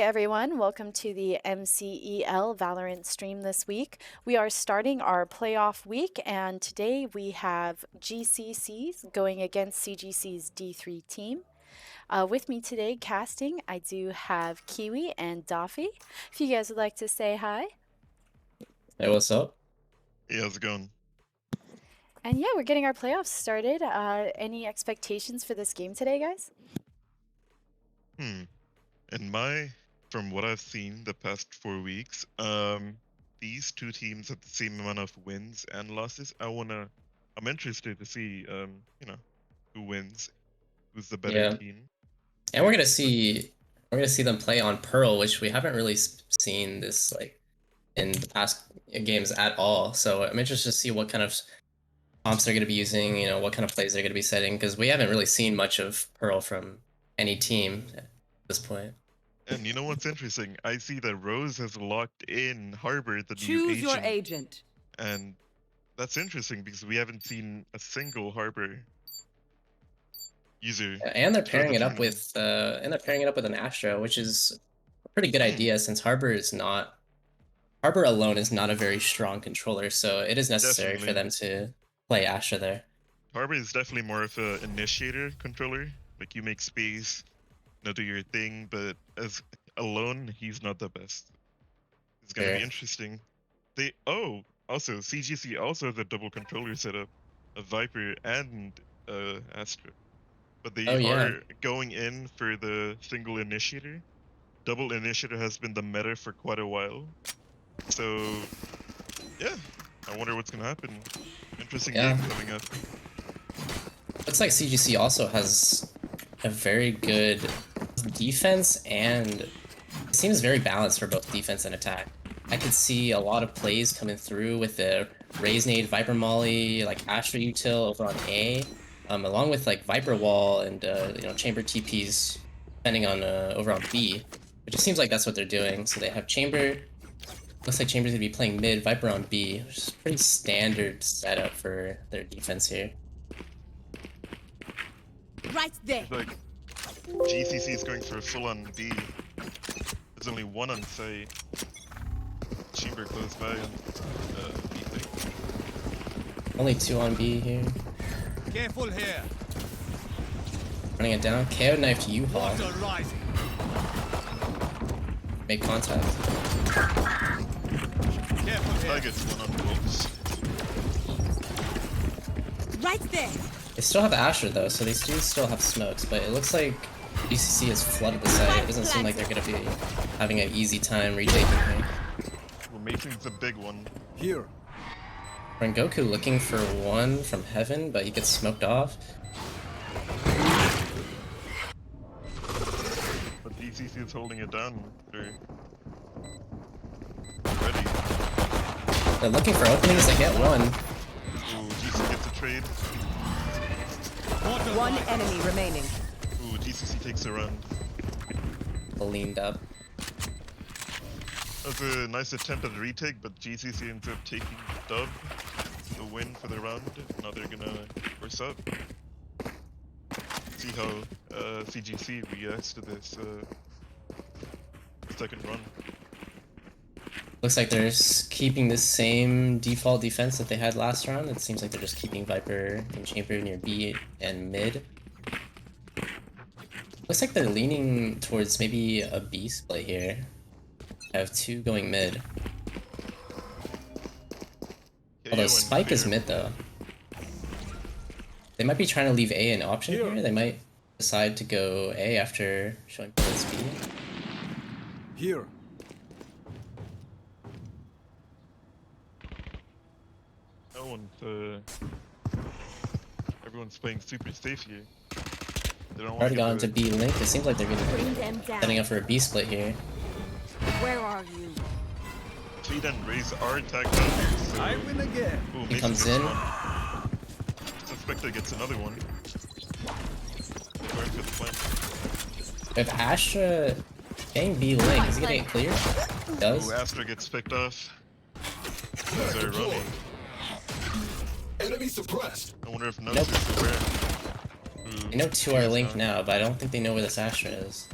everyone, welcome to the MCEL Valorant stream this week. We are starting our playoff week, and today we have GCC going against CGC's D3 team. With me today casting, I do have Kiwi and Daffy. If you guys would like to say hi. Hey, what's up? Hey, how's it going? And yeah, we're getting our playoffs started. Any expectations for this game today, guys? From what I've seen the past 4 weeks, these two teams have the same amount of wins and losses. I'm interested to see, who wins, who's the better team. And we're gonna see them play on Pearl, which we haven't really seen this like in the past games at all. So I'm interested to see what kind of comps they're gonna be using. You know, what kind of plays they're gonna be setting, because we haven't really seen much of Pearl from any team at this point. And you know what's interesting? I see that Rose has locked in Harbor, the Choose new agent. your agent. And that's interesting because we haven't seen a single Harbor user. And they're pairing it up with an Astra, which is a pretty good idea since Harbor alone is not a very strong controller, so it is necessary for them to play Astra there. Harbor is definitely more of an initiator controller. Like, you make space, do your thing, but as alone, he's not the best. It's gonna be interesting. Also CGC also has a double controller setup, a Viper and Astra, but they are going in for the single initiator. Double initiator has been the meta for quite a while, so yeah, I wonder what's gonna happen. Interesting game coming up. Looks like CGC also has a very good defense, and it seems very balanced for both defense and attack. I could see a lot of plays coming through with the Raise Nade, Viper Molly, like Astra Util over on A, along with like Viper Wall and Chamber TPs depending on over on B. It just seems like that's what they're doing. So they have Chamber. Looks like Chamber's gonna be playing mid, Viper on B, which is pretty standard setup for their defense here. Right there. Like, GCC is going for a full-on B. There's only one on site. Chamber close by on B thing. Only two on B here. Careful here. Running it down. KO knifed U-Hawk. Make contact. Careful here. I get one on wolves. Right there. They still have Asher though, so they do still have smokes, but it looks like GCC has flooded the site. It doesn't seem like they're gonna be having an easy time retaking here. Well, Mason's a big one. Here. Rengoku looking for one from heaven, but he gets smoked off. But GCC is holding it down. They're ready. They're looking for openings, they get one. Ooh, GCC gets a trade. One enemy remaining. Ooh, GCC takes a run. Leaned up. That was a nice attempt at a retake, but GCC ends up taking the dub, the win for the round. Now they're gonna force up. See how CGC reacts to this second run. Looks like they're keeping the same default defense that they had last round. It seems like they're just keeping Viper and Chamber near B and mid. Looks like they're leaning towards maybe a B split here. I have two going mid. Although Spike is mid though. They might be trying to leave A an option here. They might decide to go A after showing bullet speed. Here. Everyone's playing super safe here. They don't Already gone to B link. It seems like they're gonna be setting up for a B split here. Where are you? Tweet and Raze are tagged out. So... I win again. Ooh, He comes in. Suspector gets another one. They're going for the plan. If Astra getting B link, is he gonna get clear? He does. Ooh, Astra gets picked off. Those are running. Enemy suppressed. I wonder if Notes is aware. They know two are linked now, but I don't think they know where this Astra is.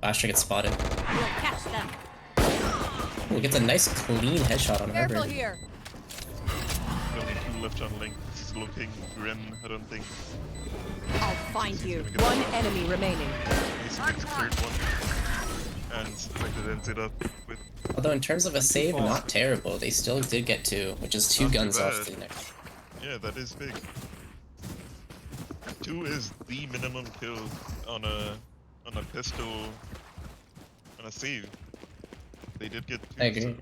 Astra gets spotted. We'll catch them. Ooh, gets a nice clean headshot on Careful Herbert. here. Only 2 left on link. This is looking grim. I don't think I'll find GC's you. gonna get One the- enemy remaining. He's gets the third one. And like it ends it up with Although in terms of a save, not terrible. They still did get 2, which is 2 Not too guns off bad. the next. yeah, that is big. 2 is the minimum kill on a pistol on a save. They did get 2. I agree. So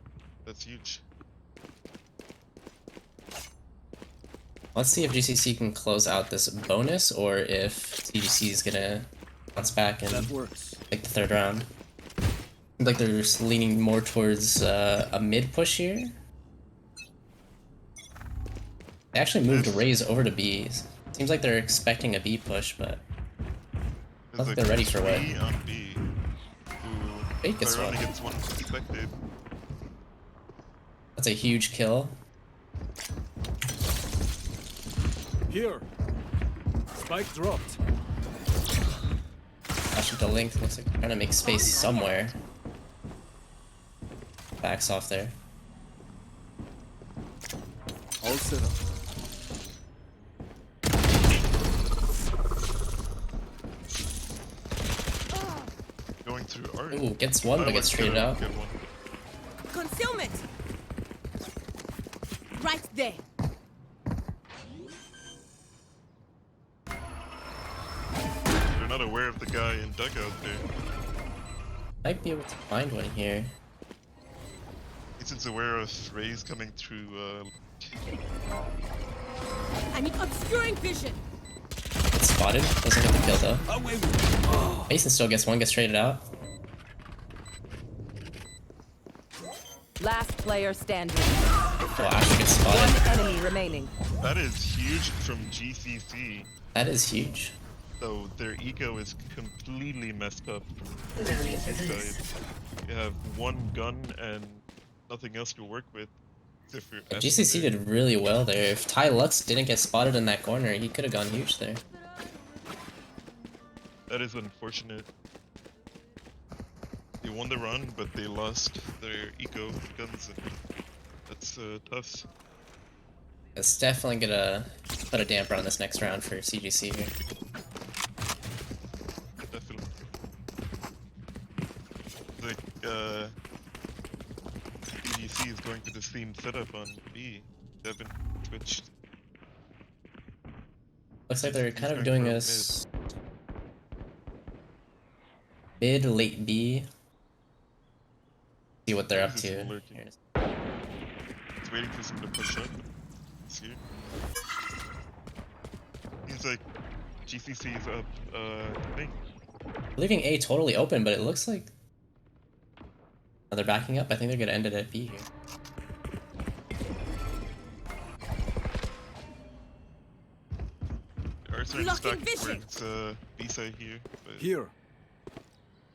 that's huge. Let's see if GCC can close out this bonus or if CGC is gonna bounce back and That works. take the 3rd round. Seems like they're just leaning more towards a mid push here. They actually moved Yes. Raze over to B. Seems like they're expecting a B push, but There's think they're ready for what? 3 on B. Who Fate gets only one. gets 1 suspected. That's a huge kill. Here. Spike dropped. Actually, the link looks like they're trying to make space somewhere. Backs off there. All set up. Going through art. Ooh, gets one, but gets traded out. Get one. Concealment. Right there. They're not aware of the guy in dugout there. Might be able to find one here. Ethan's aware of Rays coming through. I need obscuring vision. Gets spotted. Doesn't get the kill though. Away with Mason still gets one, gets traded out. Last player standing. Oh, Asher gets One spotted. enemy remaining. That is huge from GCC. That is huge. Though their ego is completely messed up. From GCC side. You have 1 gun and nothing else to work with. Except for GCC did really well there. If Ty Lux didn't get spotted in that corner, he could have gone huge there. That is unfortunate. They won the run, but they lost their eco guns. And that's tough. It's definitely gonna put a damper on this next round for CGC here. Definitely. Like, CGC is going to the same setup on B. They haven't switched. Looks like they're He's kind of going doing for a a mid, late B. See what they're up This is to. lurking. Here it is. It's waiting for someone to push up. It's here. Seems like GCC is up, I think. Leaving A totally open, but it looks like they're backing up. I think they're gonna end it at B here. There are certain Blocking stacks where vision. it's B side here, but here.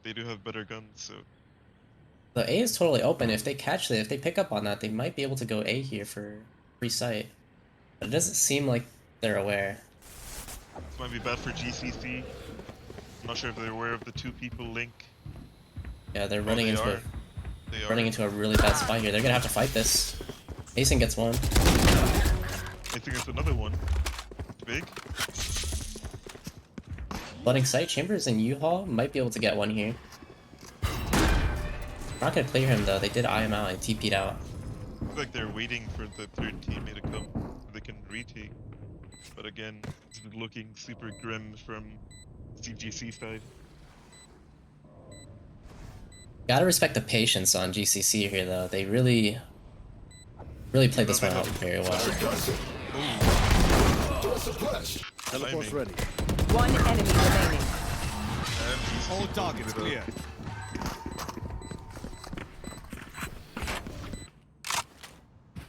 they do have better guns, so The A is totally open. If they catch it, if they pick up on that, they might be able to go A here for free sight. But it doesn't seem like they're aware. this might be bad for GCC. I'm not sure if they're aware of the 2 people link. Yeah, they're Oh, running they into are. a, They are. running into a really bad spot here. They're gonna have to fight this. Mason gets one. I think it's another one. It's big. Flooding sight. Chambers and U-Haul might be able to get one here. Not gonna clear him though. They did eye him out and TP'd out. Looks like they're waiting for the 3rd teammate to come so they can retake. But again, it's looking super grim from CGC side. Gotta respect the patience on GCC here though. They really played this one out very well. Teleport's ready. One enemy remaining. And GCC All targets closing it up. clear.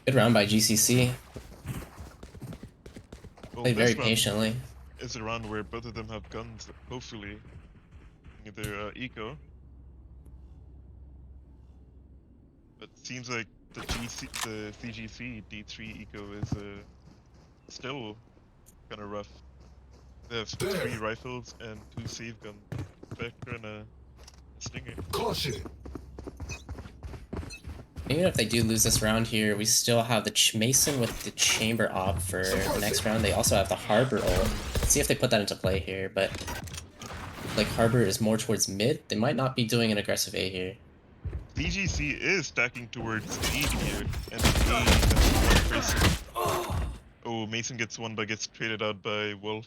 Good round by GCC. Well, Played this very round patiently. is a round where both of them have guns, hopefully. Either eco. But it seems like the CGC D3 eco is still kind of rough. They have 3 rifles and 2 save guns. Spectre and a Stinger. Caution. Even if they do lose this round here, we still have the Mason with the Chamber op for the next round. They also have the Harbor ult. Let's see if they put that into play here, but like Harbor is more towards mid. They might not be doing an aggressive A here. CGC is stacking towards E here, and then A has one person. Oh, Mason gets one, but gets traded out by Wolf.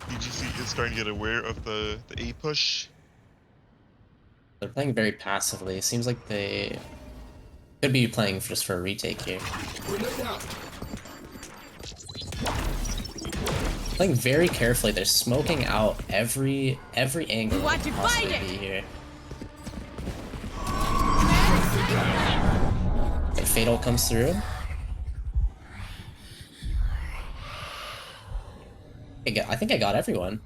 CGC is starting to get aware of the A push. They're playing very passively. It seems like they could be playing just for a retake here. Playing very carefully. They're smoking out every angle Watch that it, could possibly find it! be here. Okay, Fatal comes through. I think I got everyone.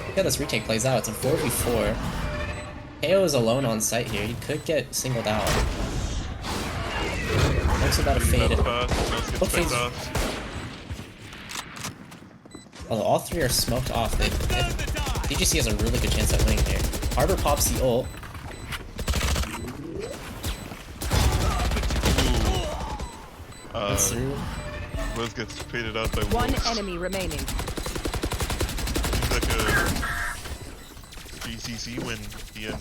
Look how this retake plays out. It's a 4v4. KO is alone on site here. He could get singled out. Looks about to fade it. What fades? Although all three are smoked off, GGC has a really good chance at winning here. Harbor pops the ult. Through. Rose gets traded out by One Wolves. enemy remaining. Seems like a GCC win at the end.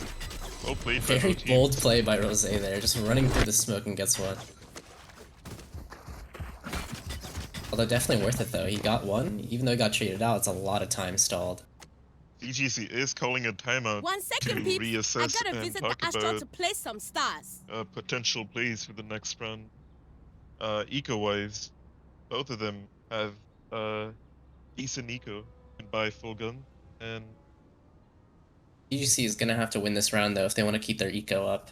Well played by Very both bold teams. play by Rose there, just running through the smoke and gets one. Although definitely worth it though, he got one. Even though he got traded out, it's a lot of time stalled. CGC is calling a timeout 1 second, to peeps. I reassess gotta and visit talk the Astro about to play some stars. potential plays for the next round. Eco-wise, both of them have decent eco. You can buy full gun, and GGC is gonna have to win this round though if they want to keep their eco up.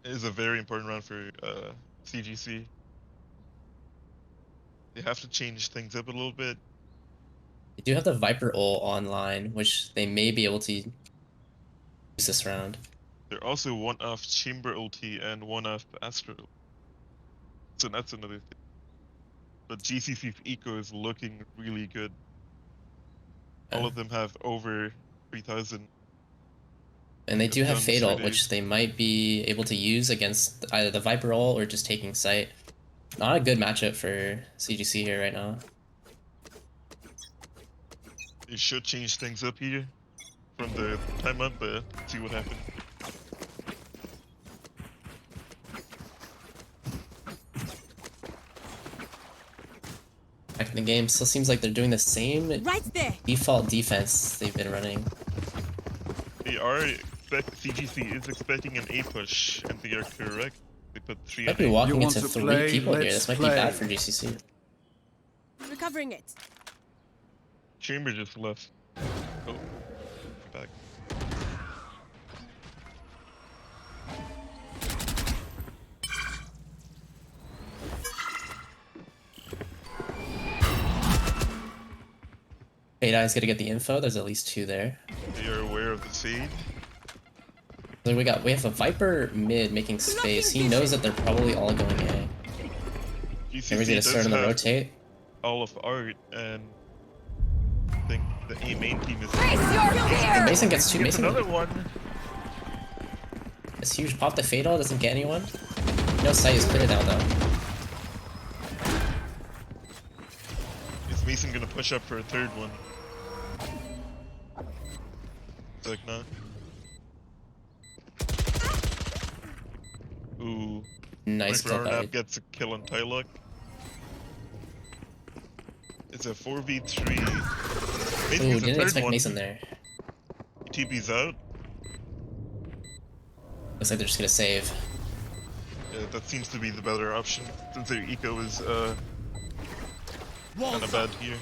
it is a very important round for CGC. They have to change things up a little bit. They do have the Viper ult online, which they may be able to use this round. They're also one off Chamber ulti and one off Astro. So that's another thing. But GCC's eco is looking really good. All of them have over 3,000. And they do have guns Fatal, for which days. they might be able to use against either the Viper ult or just taking site. Not a good matchup for CGC here right now. They should change things up here from the timeout, but see what happens. Back in the game, still seems like they're doing the same Right there. default defense they've been running. They are CGC is expecting an A push, and they are correct. They put 3 Might and be A. walking want into to 3 play? people here. Let's This might be play. bad for GCC. Recovering it. Chamber just left. Oh, back. Fade Eye's gonna get the info. There's at least 2 there. They are aware of the seed. So we have a Viper mid making space. He knows that they're probably all going A. Never's GCC gonna does start on the have rotate. all of art, and I think the A main team is. And Mason gets 2. Gets Mason another one. It's huge. Pop the Fatal, doesn't get anyone. No sight is clear now though. Is Mason gonna push up for a third one? It's like not. Ooh. Nice clip Arnab out. gets a kill on Tylock. It's a 4v3. Mason Ooh, gets a didn't third expect one. Mason there. TP's out. Looks like they're just gonna save. Yeah, that seems to be the better option since their eco is kind of bad here.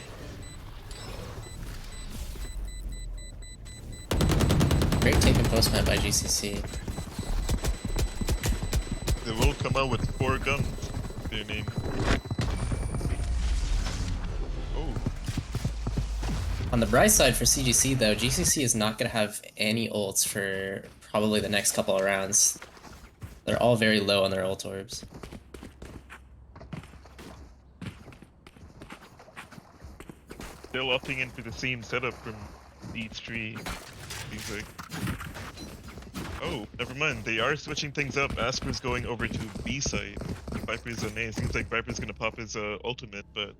Great take and postman by GCC. They will come out with 4 guns. Their name. Oh, On the bright side for CGC though, GCC is not gonna have any ults for probably the next couple of rounds. They're all very low on their ult orbs. Still opting into the same setup from D3. Seems like. Oh, never mind. They are switching things up. Asper's going over to B side. Viper's on A. Seems like Viper's gonna pop his ultimate, but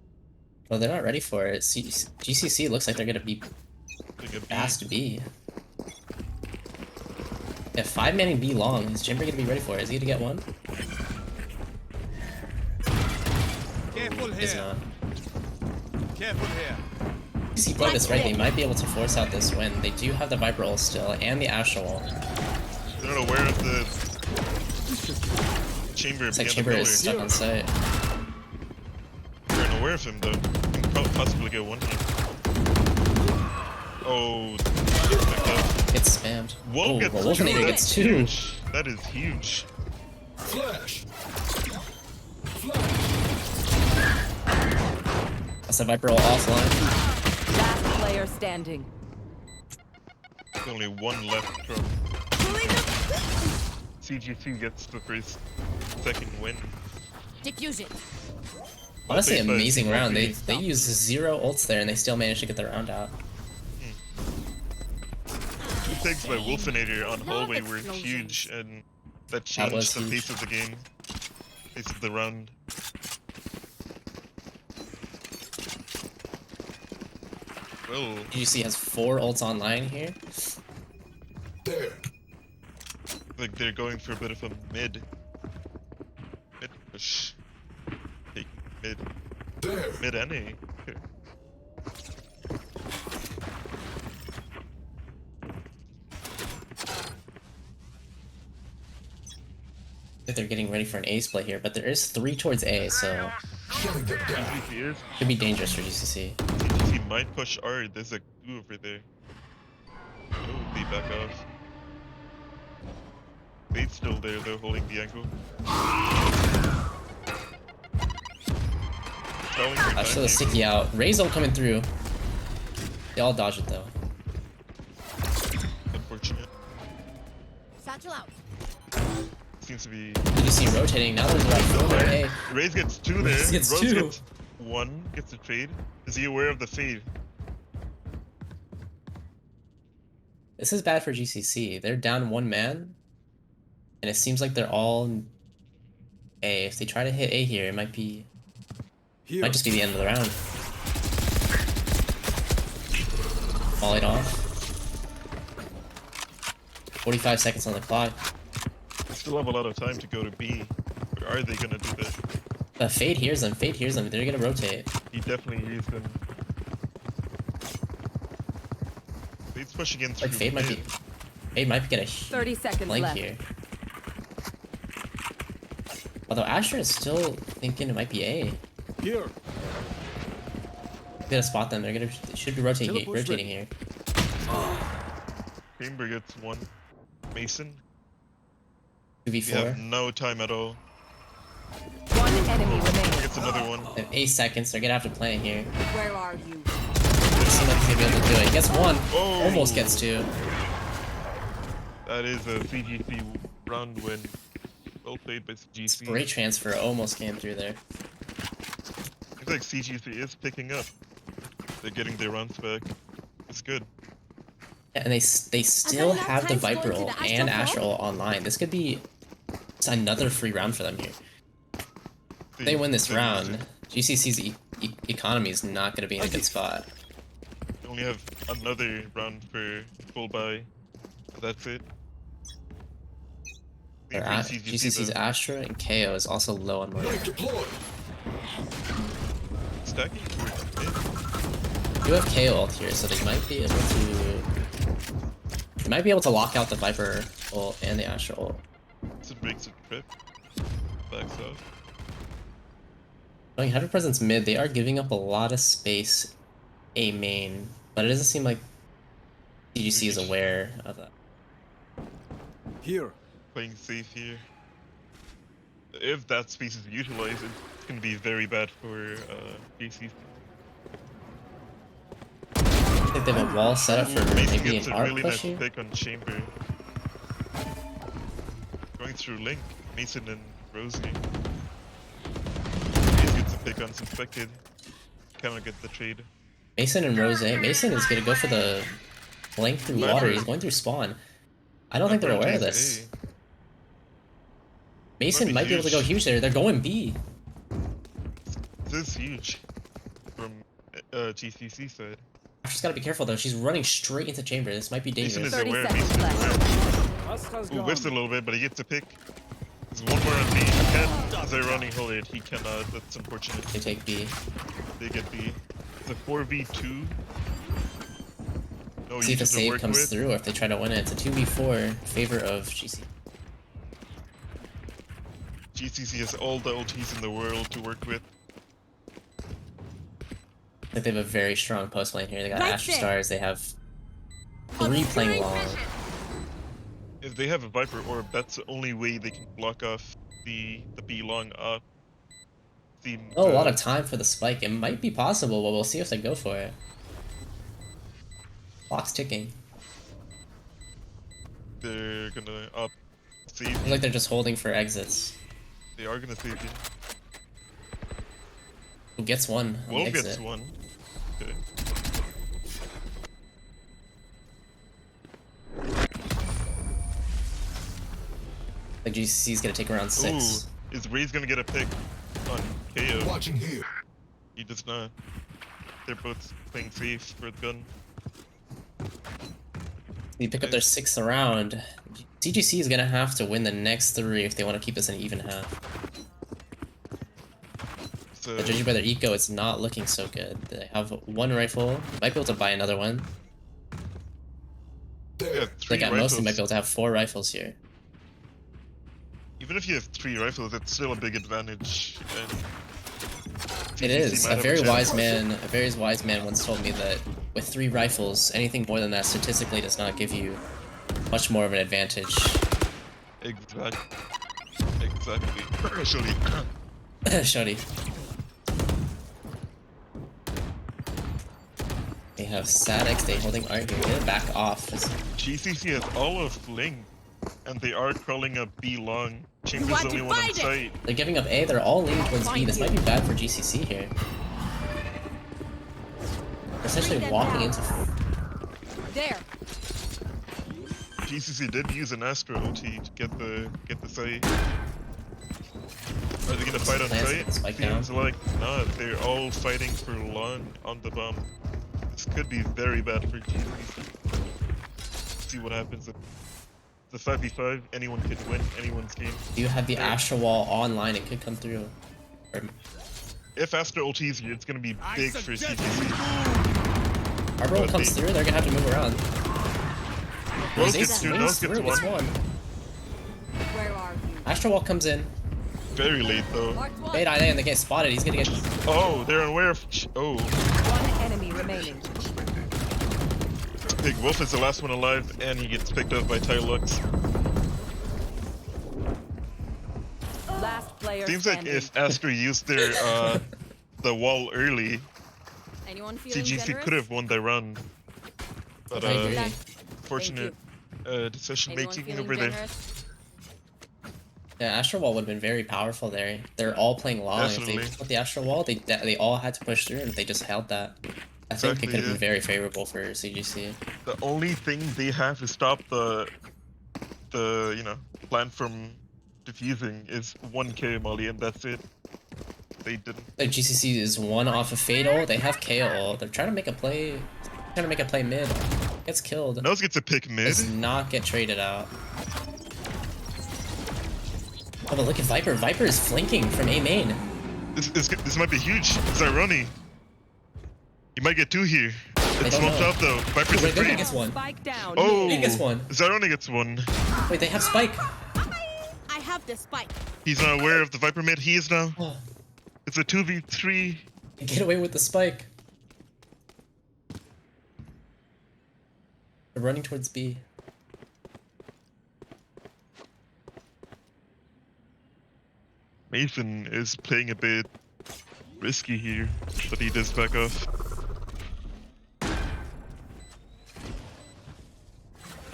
Well, they're not ready for it. GCC looks like they're gonna be doing a B. fast B. Yeah, 5-manning B long. Is Chamber gonna be ready for it? Is he gonna get one? Careful He's here. not. Careful here. If he played this right, they might be able to force out this win. They do have the Viper ult still, and the Astral. They're not aware of the Chamber. It's like behind Chamber the is stuck on site. They're unaware of him though. Can possibly get one hit. Oh, Gets spammed. one Oh, gets Wolfinator two. gets That's 2. huge. That is huge. Flash. That's a Viper ult offline. Last player standing. There's only one left from CGC gets the second win. Diffusion. Honestly, Well played by amazing round. They CGC. used 0 ults there, and they still managed to get the round out. Two takes by Wolfinator on hallway were huge, and that changed was the huge. pace of the game, pace of the round. Well, GCC has 4 ults online here. like they're going for a bit of a mid push. Take mid NA. I think they're getting ready for an ace play here, but there is 3 towards A, so CGC is. could be dangerous for GCC. CGC might push R. There's a glue over there. Oh, they back off. Bait's still there though, holding the angle. Stalling for That's still time a sticky out. Ray's ult coming through. They all dodge it though. Unfortunate. Satchel out. Seems to be. GCC rotating. Now there's right four there. Hey, Raze gets 2 there. Raze gets Rose 2. gets 1. Gets a trade. Is he aware of the fade? this is bad for GCC. They're down 1 man, and it seems like they're all A. If they try to hit A here, it might Here. just be the end of the round. Volleyed off. 45 seconds on the clock. They still have a lot of time to go to B. Or are they gonna do that? But Fade hears them. Fade hears them. They're gonna rotate. He definitely hears them. Fade's pushing in through Like Fade might be. mid. Fade might get a 30 seconds flank left. here. Although Asher is still thinking it might be A. Here. Gonna spot them. They should be rotating Teleport's rotating here. Chamber gets 1. Mason. 2v4. We have no time at all. One enemy remaining. Gets another one. They have 8 seconds. They're gonna have to play it here. Where are you? It seems like he's gonna be able to do it. He gets 1. Oh. Almost gets 2. That is a CGC round win. Well played by CGC. Great transfer. Almost came through there. Looks like CGC is picking up. They're getting their rounds back. It's good. Yeah, and they still enough have the time to go Viper to the ult Astral and Vault? Astral online. This could be just another free round for them here. If they win this round, GCC's economy is not going to be in a good spot. They only have another round for full buy. That's it. Their Leave for GCC's though. Astra and KO is also low on money. Stacking towards mid. You have KO ult here, so they might be able to. They might be able to lock out the Viper ult and the Astra ult. So it makes a trip. Backs off. Going 100 presence mid, they are giving up a lot of space A main, but it doesn't seem like CGC is aware of that. Here. Playing safe here. If that space is utilized, it's gonna be very bad for GCC. I think they have a wall set up for Mason maybe gets an a arc really push nice here. pick on Chamber. Going through Link, Mason and Rosie. Mason gets a pick on Suspected. Cannot get the trade. Mason and Rose. Mason is gonna go for the flank through water. He's going through spawn. I don't think they're aware of this. Mason might be able to go huge there. They're going B. This is huge from GCC side. She's gotta be careful though. She's running straight into chamber. This might be Mason dangerous. is 30 aware. seconds Mason is left. aware. Ooh, whiffs a little bit, but he gets a pick. There's one more on B. He can't. As they're running, hold it. He cannot. That's unfortunate. They take B. They get B. It's a 4v2. No See if a users to save work comes with. through or if they try to win it. It's a 2v4 in favor of GC. GCC has all the OTs in the world to work with. I think they have a very strong post lane here. They got Right Astro there. Stars. They have 3 playing long. If they have a Viper Orb, that's the only way they can block off the B long up. Oh, a lot of time for the spike. It might be possible, but we'll see if they go for it. Clock's ticking. They're gonna up save. Looks like they're just holding for exits. They are gonna save you. Who gets one on the Wolf exit? gets one. Okay. Like GCC is gonna take around 6. Ooh, is Ray's gonna get a pick on KO? Watching here. He does not. They're both playing safe for the gun. They pick up their 6th round. CGC is gonna have to win the next 3 if they want to keep this an even half. So, But judging by their eco, it's not looking so good. They have 1 rifle. Might be able to buy another one. yeah, 3 Like at rifles. most, they might be able to have 4 rifles here. Even if you have 3 rifles, it's still a big advantage. And It GCC is. might A have very chance. wise man once told me that with 3 rifles, anything more than that statistically does not give you much more of an advantage. Exactly. Actually, Shorty. They have Sadix, they holding art here. Get it back off. GCC has all of Ling, and they are crawling up B long. Chamber's want the only to one on fight it? site. They're giving up A, they're all leaning towards B. This might be bad for GCC here. They're essentially Bring them walking down. into... There. GCC did use an Astro OT to get the site. Are they gonna fight on Plans to site? get the spike down. Seems like not. They're all fighting for long on the bomb. This could be very bad for GCC. See what happens. The 5v5, anyone can win anyone's game. You have the Astro Wall online, it could come through. Or If Astro ultis you, it's gonna be big for CGC. Harbor Wall But comes they- through, they're gonna have to move around. Rose Rosé gets 2, swings Nose gets through, gets 1. 1. Where are you? Astro Wall comes in. Very late though. Marked one. Bait and they get spotted, he's gonna get... Oh, they're unaware of. Oh, 1 enemy remaining. Big Wolf is the last one alive, and he gets picked up by Tylux. Last player Seems like standing. if Astra used their the wall early, Anyone feeling CGC generous? could have won the run. But I agree. fortunate decision Anyone making feeling over there. generous? Yeah, Astro Wall would have been very powerful there. They're all playing long. If Definitely. they put the Astro Wall, they all had to push through, and if they just held that, I think Exactly, it could have yeah. been very favorable for CGC. The only thing they have to stop the plan from defusing is 1k Molly, and that's it. They didn't. The GCC is 1 off of Fatal. They have KO. They're trying to make a play. Trying to make a play mid. Gets killed. Nose gets a pick mid. Does not get traded out. Oh, but look at Viper. Viper is flanking from A main. This might be huge. Zyroni. He might get 2 here. They It's don't smoked know. up though. Viper's Wait, Viper afraid. gets 1. Spike down. Oh, He gets 1. Zyroni gets 1. Wait, they have Spike. I have the spike. He's not aware of the Viper mid. He is now. Oh, It's a 2v3. get away with the Spike. They're running towards B. Mason is playing a bit risky here, but he does back off. I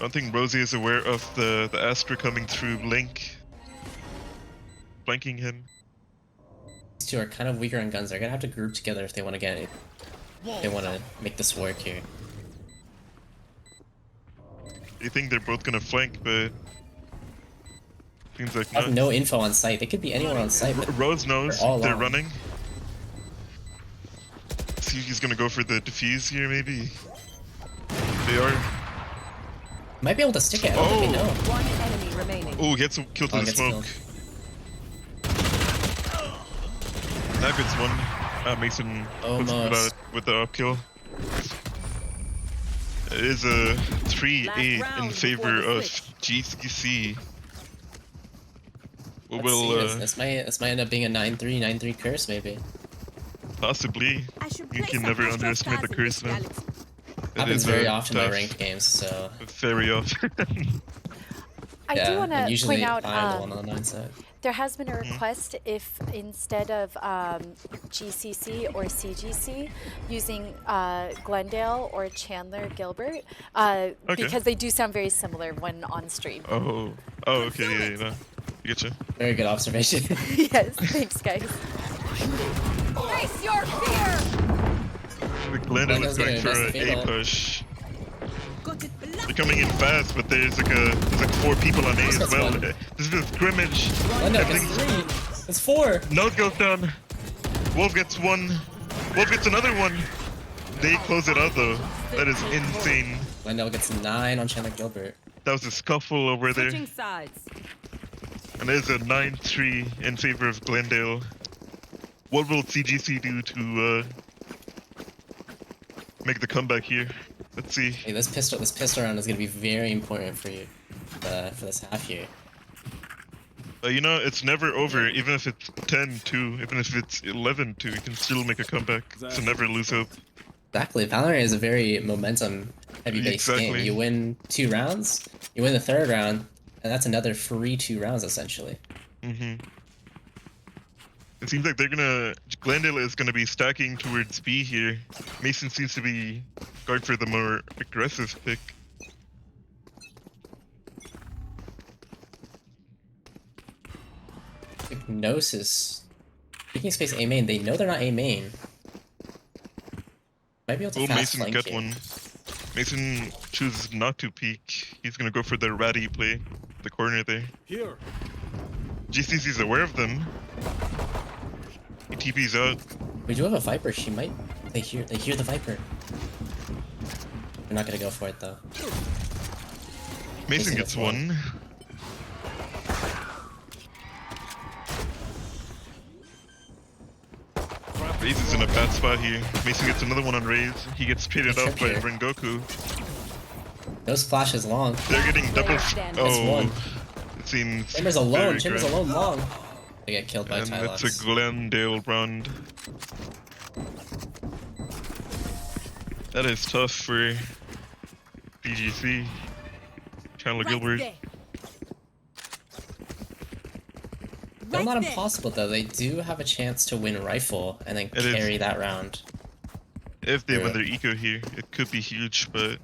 don't think Rosie is aware of the Astra coming through Link, flanking him. These two are kind of weaker on guns. They're gonna have to group together if they want to get it. They want to make this work here. They think they're both gonna flank, but seems like I have not. no info on site. They could be anywhere on site, but Rose knows they're all they're on. running. See if he's gonna go for the defuse here, maybe. They are. Might be able to stick it. I don't think they know. One enemy remaining. Oh, gets killed to Oh, the gets smoke. That gets one. Mason puts it Almost. out with the up kill. It is a 3-8 Last round in favor before the of switch. GCC. Let's Will see. This might end up being a 9-3, 9-3 curse, maybe. possibly. I should You place can some never extra underestimate the stars in this curse, man. galaxy. It Happens is, very often in tough. ranked games, so Very often. I yeah. do want and to usually point out I'm the one on the 9 side. there has been a request if instead of GCC or CGC using Glendale or Chandler Gilbert, because they do sound very similar when on stream. Oh, okay, yeah, you know. I get you. Very good observation. Yes, thanks guys. Face your fear! The Glendale is Glendale's going for gonna an invest the A fatal. push. Got it They're blocked. coming in fast, but there's like 4 people on A as That's well. one. This is a scrimmage. Glendale gets 3. It's 4. Node goes down. Wolf gets 1. Wolf gets another 1. They close it out though. That is insane. Glendale gets 9 on Chandler Gilbert. That was a scuffle over there. Switching sides. And there's a 9-3 in favor of Glendale. What will CGC do to make the comeback here? Let's see. Hey, this pistol round is gonna be very important for you for this half here. You know, it's never over. Even if it's 10-2, even if it's 11-2, you can still make a comeback. So never lose hope. Exactly. Valorant is a very momentum heavy based game. Exactly. You win 2 rounds, you win the 3rd round, and that's another free 2 rounds essentially. It seems like Glendale is gonna be stacking towards B here. Mason seems to be going for the more aggressive pick. Gnosis. Picking space A main. They know they're not A main. Might be able to Will fast Mason flank get here. one? Mason chooses not to peek. He's gonna go for the ratty play, the corner there. Here. GCC's aware of them. He TP's out. We do have a Viper. She might. They hear the Viper. They're not gonna go for it though. Mason gets gets one. one. Raze is in a bad spot here. Mason gets another one on Raze. He gets traded Good off by trip here. Rengoku. Those flashes long. They're getting double. standing. That's Oh, one. it seems. Chambers alone. very Chambers grand. alone long. They get killed by And that's a Tylox. Glendale round. That is tough for BGC. Chandler Right Gilbert. there. Still not Right there. impossible though. They do have a chance to win rifle and then It is. carry that round. If they win Yeah. their eco here, it could be huge, but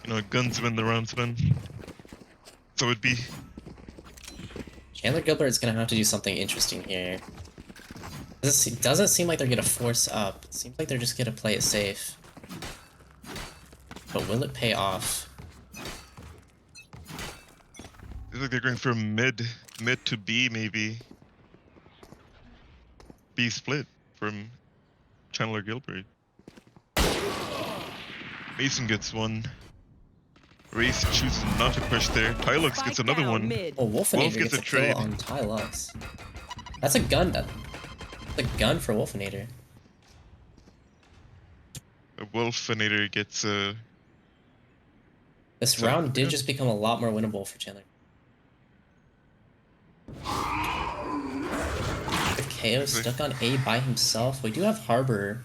you know, guns win the rounds, man. So it'd be Chandler Gilbert is gonna have to do something interesting here. It doesn't seem like they're gonna force up. It seems like they're just gonna play it safe. But will it pay off? it's like they're going from mid to B maybe. B split from Chandler Gilbert. Mason gets one. Race chooses not to push there. Tylux Spike gets another down one. mid. Oh, Wolfenator Wolf gets gets a a kill trade. on Tylux. That's a gun. That's a gun for Wolfenator. Wolfenator gets This So, round did yeah. just become a lot more winnable for Chandler. The KO stuck on A by himself. We do have Harbor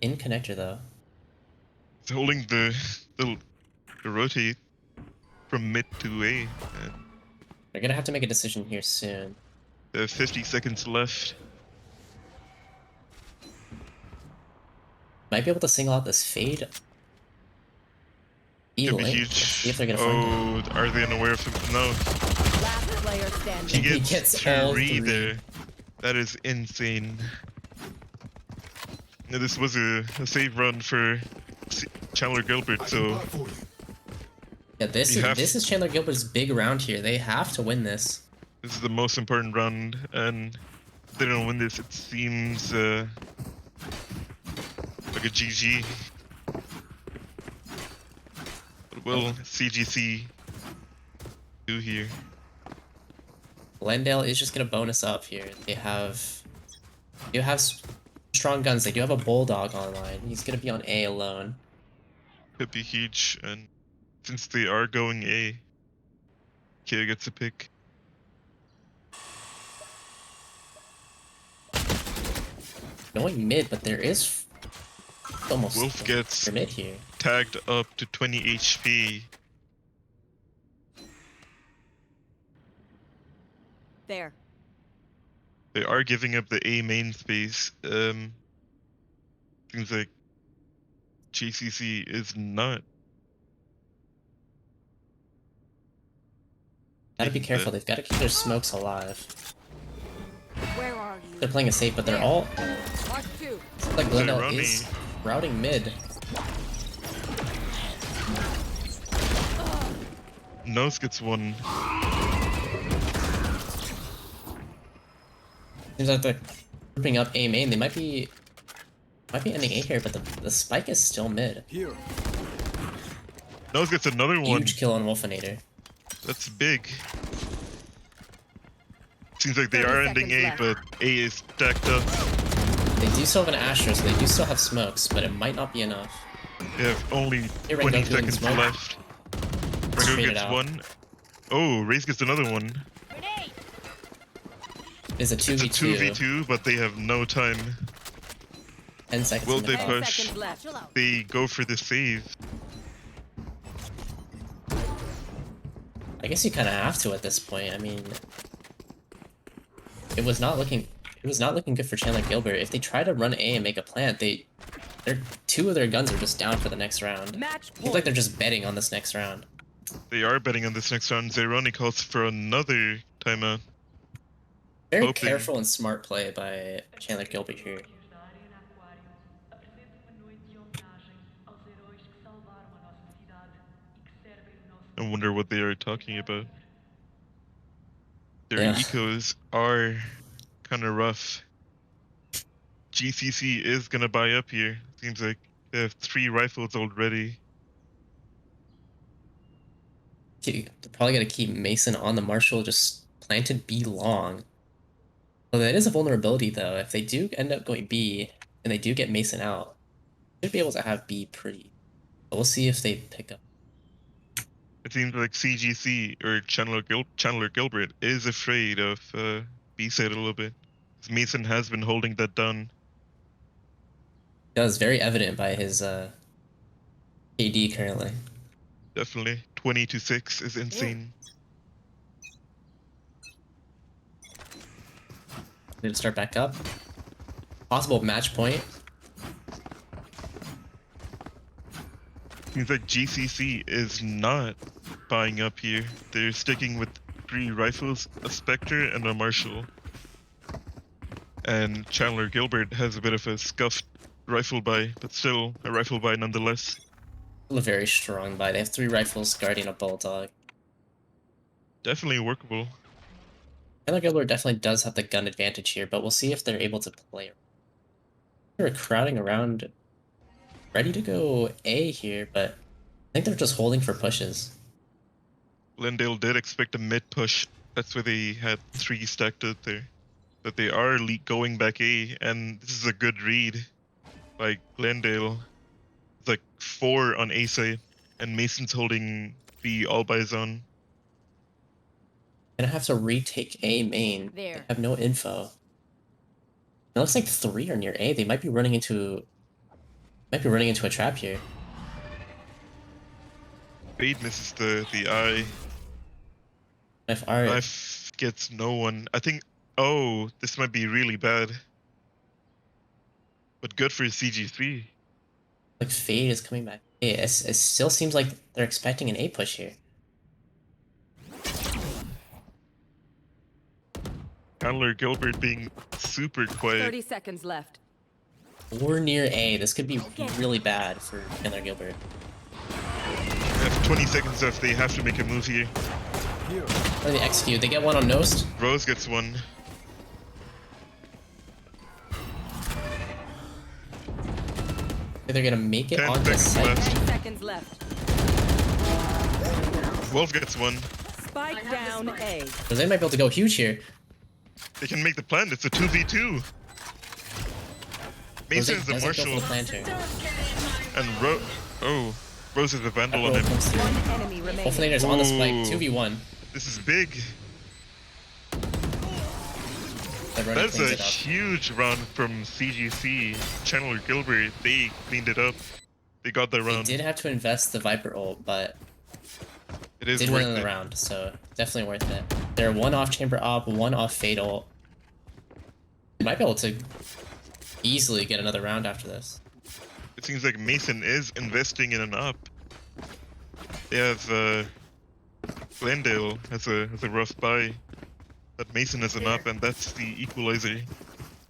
in connector though. It's holding the rotate from mid to A. And They're gonna have to make a decision here soon. there are 50 seconds left. Might be able to single out this fade. E Could be link. huge. Let's see if they're gonna find it. Oh, are they unaware of him? No. Last player standing. He He gets, gets all 3 3. there. That is insane. Yeah, this was a save run for Chandler Gilbert, so Back for you. Yeah, this You is have- this is Chandler Gilbert's big round here. They have to win this. this is the most important round, and if they don't win this, it seems like a GG. What will CGC do here? Glendale is just gonna bonus up here. They have strong guns. They do have a bulldog online. He's gonna be on A alone. Could be huge, and since they are going A, Kia gets a pick. Going mid, but there is almost Wolf gets mid here. tagged up to 20 HP. There. They are giving up the A main space. Seems like GCC is not. Gotta be taking careful. the- They've got to keep their smokes alive. Where are you? They're playing it safe, but they're all Mark 2. looks like Glendale running. is routing mid. Nose gets one. Seems like they're grouping up A main. They might be ending A here, but the spike is still mid. Here. Nose gets another one. Huge kill on Wolfinator. That's big. Seems like they 30 are ending A, seconds but A is stacked up. They do still have an Astra, so they do still have smokes, but it might not be enough. They have only Hey, 20 Rengo doing seconds smoke. left. Straight Rengo it gets out. one. Oh, Raze gets another one. It's a It's a 2v2. 2v2, but they have no time. 10 seconds. Will in the they clock. 10 push? seconds left. They go for the save. I guess you kind of have to at this point. I mean, it was not looking good for Chandler Gilbert. If they try to run A and make a plant, their two of their guns are just down for the next round. Match Seems like they're just betting on this next round. They are betting on this next round. Zeroni calls for another timeout. Very Hoping. careful and smart play by Chandler Gilbert here. I wonder what they are talking about. Their Yeah. ecos are kind of rough. GCC is gonna buy up here. Seems like they have 3 rifles already. They're probably gonna keep Mason on the Marshall just planted B long. Well, that is a vulnerability though. If they do end up going B and they do get Mason out, they should be able to have B pretty. But we'll see if they pick up. It seems like CGC or Chandler Gilbert is afraid of B side a little bit. 'Cause Mason has been holding that down. That was very evident by his KD currently. Definitely 20-6 is insane. Need to start back up. Possible match point. Seems like GCC is not buying up here. They're sticking with 3 rifles, a Spectre, and a Marshall. And Chandler Gilbert has a bit of a scuffed rifle buy, but still a rifle buy nonetheless. Still a very strong buy. They have 3 rifles guarding a bulldog. Definitely workable. Chandler Gilbert definitely does have the gun advantage here, but we'll see if they're able to play. They're crowding around, ready to go A here, but I think they're just holding for pushes. Glendale did expect a mid push. That's why they had 3 stacked out there. But they are going back A, and this is a good read by Glendale. It's like 4 on A side, and Mason's holding B all by his own. Gonna have to retake A main. There. They have no info. It looks like 3 are near A. They might be running into a trap here. Fade misses the eye. If our Knife gets no one. I think. Oh, this might be really bad. But good for CGC. like Fade is coming back. It still seems like they're expecting an A push here. Chandler Gilbert being super quiet. 30 seconds left. Or near A. This could be really bad for Chandler Gilbert. They have 20 seconds left. They have to make a move here. Here. Or they execute. They get one on Nost. Rose gets one. They're gonna make it 10 onto seconds site. left. 10 seconds left. Wolf gets one. Spike down A. Jose might be able to go huge here. They can make the plant. It's a 2v2. Jose Mason is the doesn't go for marshal. the planter. And Rose is the vandal on Roll him. comes through. One enemy remaining. Wolfinator's on the spike. Ooh. 2v1. This is big. Everyone That's cleans a it up. huge round from CGC. Chandler Gilbert, they cleaned it up. They got the They round. did have to invest the Viper ult, but It is did worth win in the it. round, so definitely worth it. They're one off chamber op, one off fatal. They might be able to easily get another round after this. It seems like Mason is investing in an up. They have Glendale has a rough buy, but Mason has an up, and that's the equalizer.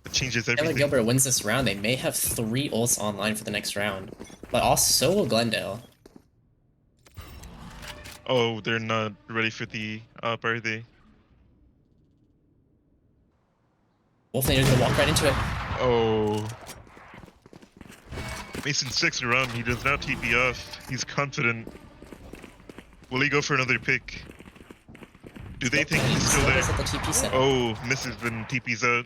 That changes Chandler everything. Gilbert wins this round, they may have 3 ults online for the next round. But also so will Glendale. Oh, they're not ready for the up, are they? Wolfinator's gonna walk right into it. Oh. Mason sticks around. He does not TP off. He's confident. Will he go for another pick? Do they think he's still there? At the TP center. Oh, misses then TP's out.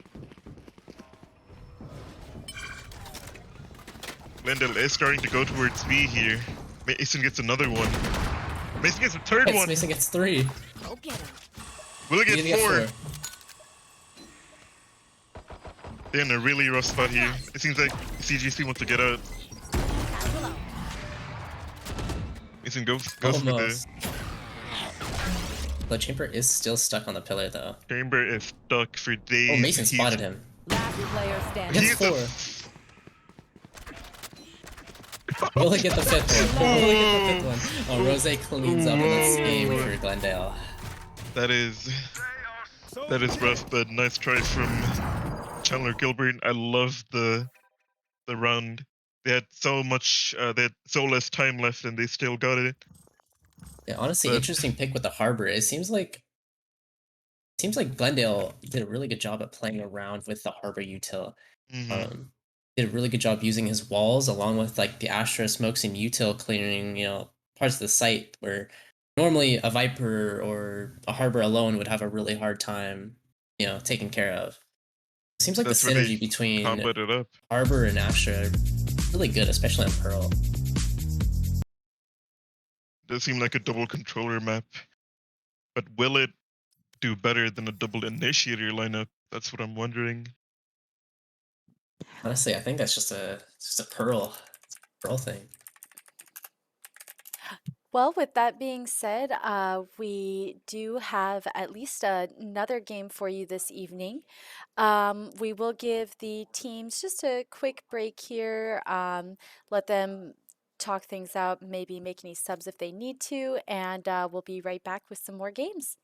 Glendale is starting to go towards B here. Mason gets another one. Mason gets a third Yes, one. Mason gets 3. Go get him. Will he He get gets 4? They're in a really rough spot here. It seems like CGC wants to get out. Mason goes for the Almost. The chamber is still stuck on the pillar though. chamber is stuck for days. Oh, Mason He's- spotted him. Last player standing. He gets He's 4. Will he get the 5th one? Will he get the 5th one? Oh, Rose cleans up in this game for Glendale. That is rough, but nice try from Chandler Gilbert. I love the round. They had so less time left, and they still got it. Yeah, honestly, But- interesting pick with the Harbor. It seems like Glendale did a really good job at playing around with the Harbor util. Mhm. Did a really good job using his walls along with like the Astra smokes and util clearing, parts of the site where normally a Viper or a Harbor alone would have a really hard time, taking care of. It seems like That's the where they synergy between Combat it up. Harbor and Astra are really good, especially on Pearl. Does seem like a double controller map, but will it do better than a double initiator lineup? That's what I'm wondering. Honestly, I think that's just a Pearl thing. Well, with that being said, we do have at least another game for you this evening. We will give the teams just a quick break here, let them talk things out, maybe make any subs if they need to, and we'll be right back with some more games.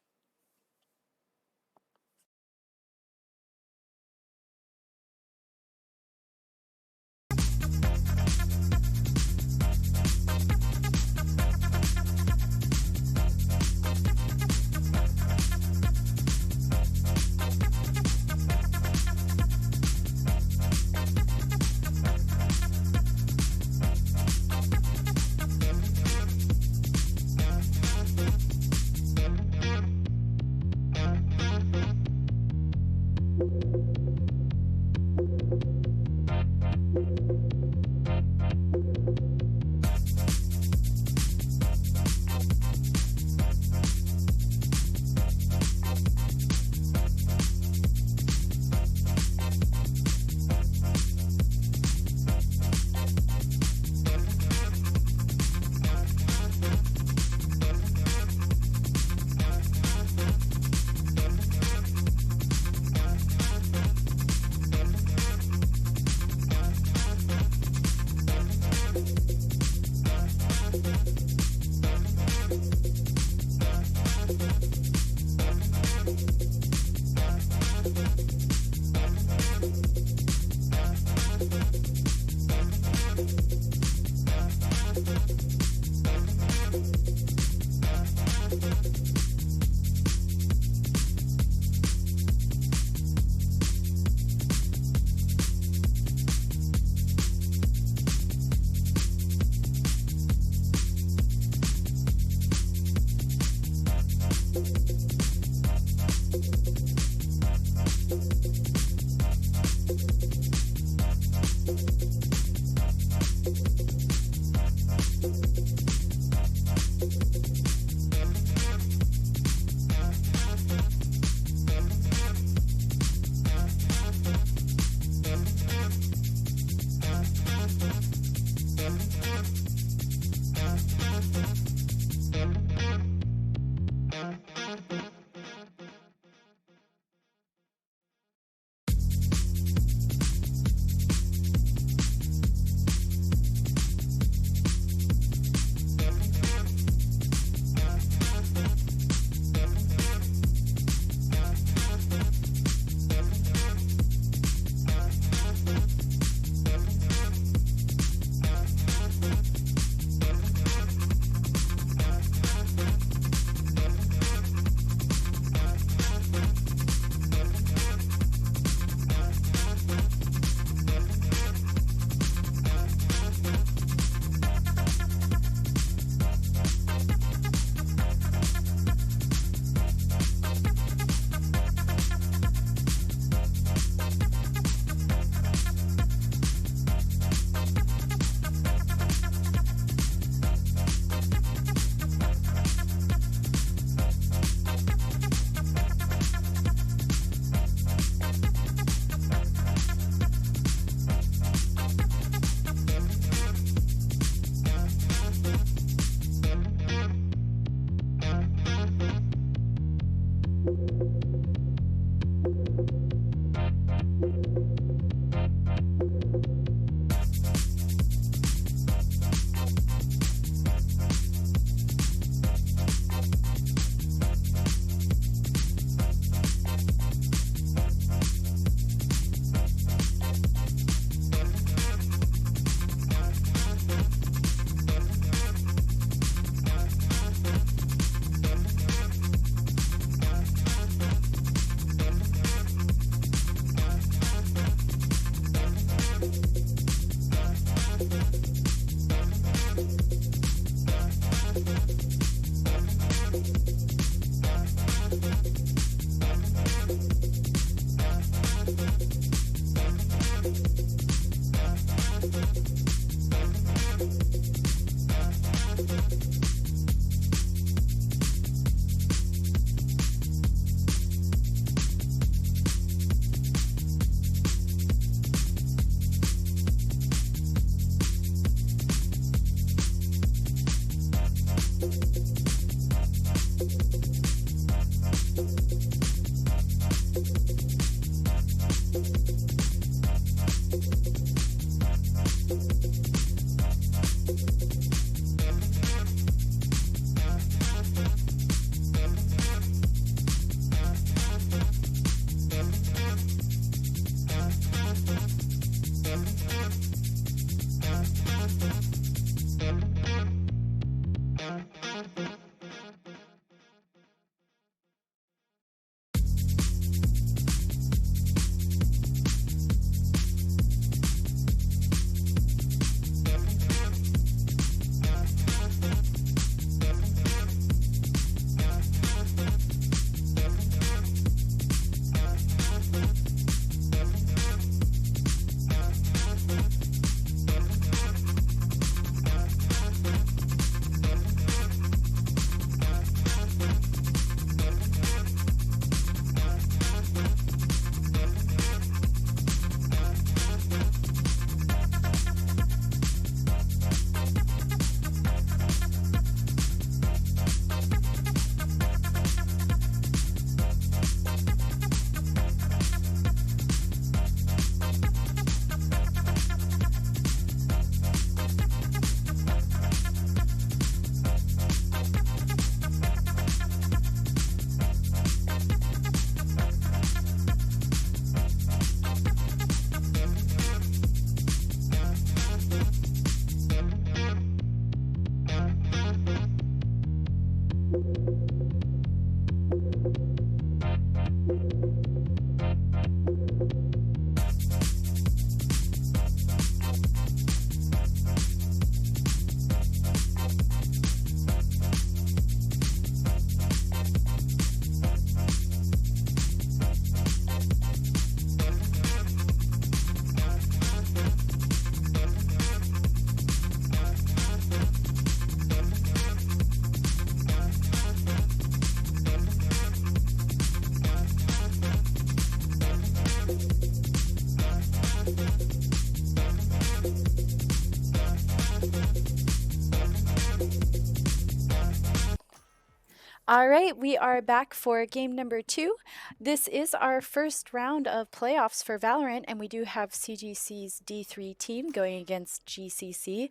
All right, we are back for game number 2. This is our first round of playoffs for Valorant, and we do have CGC's D3 team going against GCC,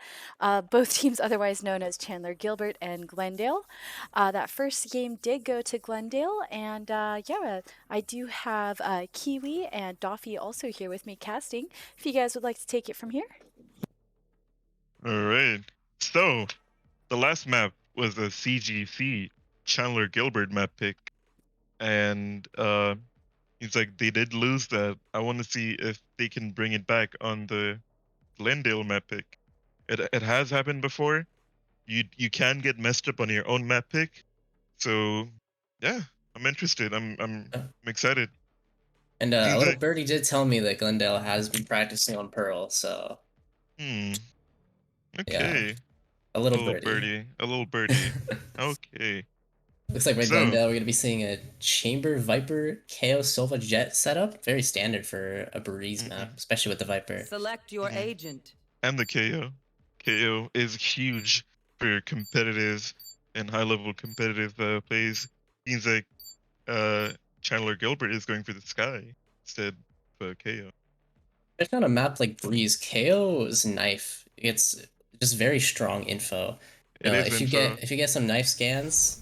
both teams otherwise known as Chandler Gilbert and Glendale. That first game did go to Glendale, and yeah, I do have Kiwi and Doffy also here with me casting. If you guys would like to take it from here. All right. So, the last map was a CGC Chandler Gilbert map pick, and he's like they did lose that. I want to see if they can bring it back on the Glendale map pick. It has happened before. You can get messed up on your own map pick, so yeah, I'm interested. I'm excited. And a Seems little like birdie did tell me that Glendale has been practicing on Pearl, so hmm. yeah, Okay. a little birdie. A little birdie. Okay. Looks like by So, Glendale we're gonna be seeing a Chamber Viper KO Sova Jet setup. Very standard for a Breeze map, especially with the Viper. Select your Mhm. agent. and the KO. KO is huge for competitive and high level competitive plays. Seems like uh, Chandler Gilbert is going for the sky instead of KO. Especially on a map like Breeze, KO's knife it's just very strong info. It is info. If you get some knife scans,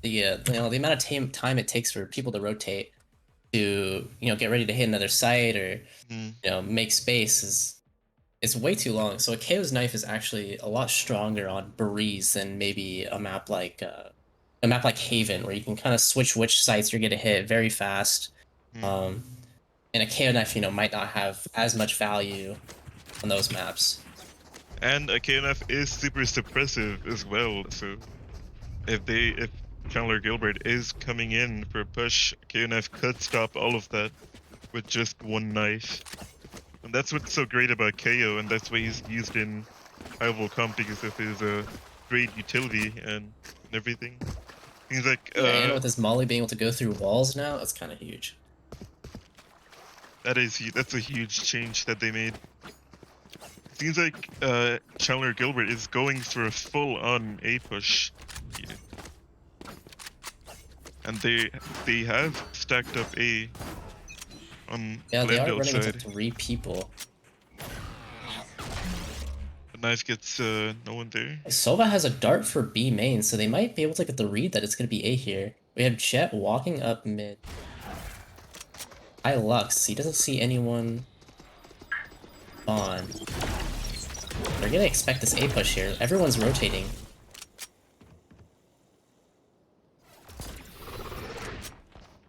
the amount of time it takes for people to rotate to get ready to hit another site or Mhm. make space is way too long. So a KO's knife is actually a lot stronger on Breeze than maybe a map like Haven, where you can kind of switch which sites you're gonna hit very fast. Mhm. And a KO knife, might not have as much value on those maps. And a KNF is super suppressive as well. So if Chandler Gilbert is coming in for a push, KNF could stop all of that with just one knife. And that's what's so great about KO, and that's why he's used in high level comp because of his great utility and everything. Seems like Yeah, and with his Molly being able to go through walls now, that's kind of huge. that's a huge change that they made. Seems like Chandler Gilbert is going for a full-on A push here. And they have stacked up A on Yeah, they are Glendale's running into side. 3 people. The knife gets no one there. Sova has a dart for B main, so they might be able to get the read that it's going to be A here. We have Jet walking up mid. High Lux, he doesn't see anyone on. They're going to expect this A push here. Everyone's rotating.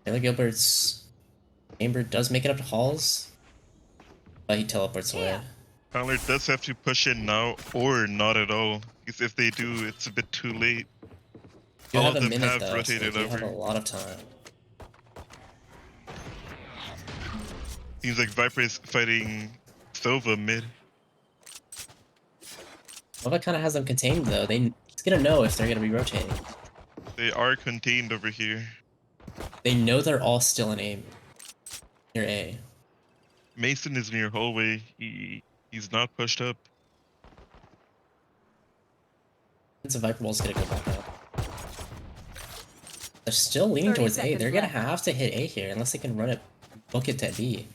Taylor Gilbert's Chamber does make it up to Halls, but he teleports away. Chandler does have to push in now or not at all, because if they do, it's a bit too late. You All have of a them minute have though, so rotated they do have a over. lot of time. Seems like Viper is fighting Sova mid. Nova kind of has them contained though. He's gonna know if they're gonna be rotating. They are contained over here. They know they're all still in A. Near A. Mason is near hallway. He's not pushed up. It's a Viper Ball's gonna go back up. They're still leaning 30 towards A. seconds They're gonna left. have to hit A here unless they can run it, book it to B.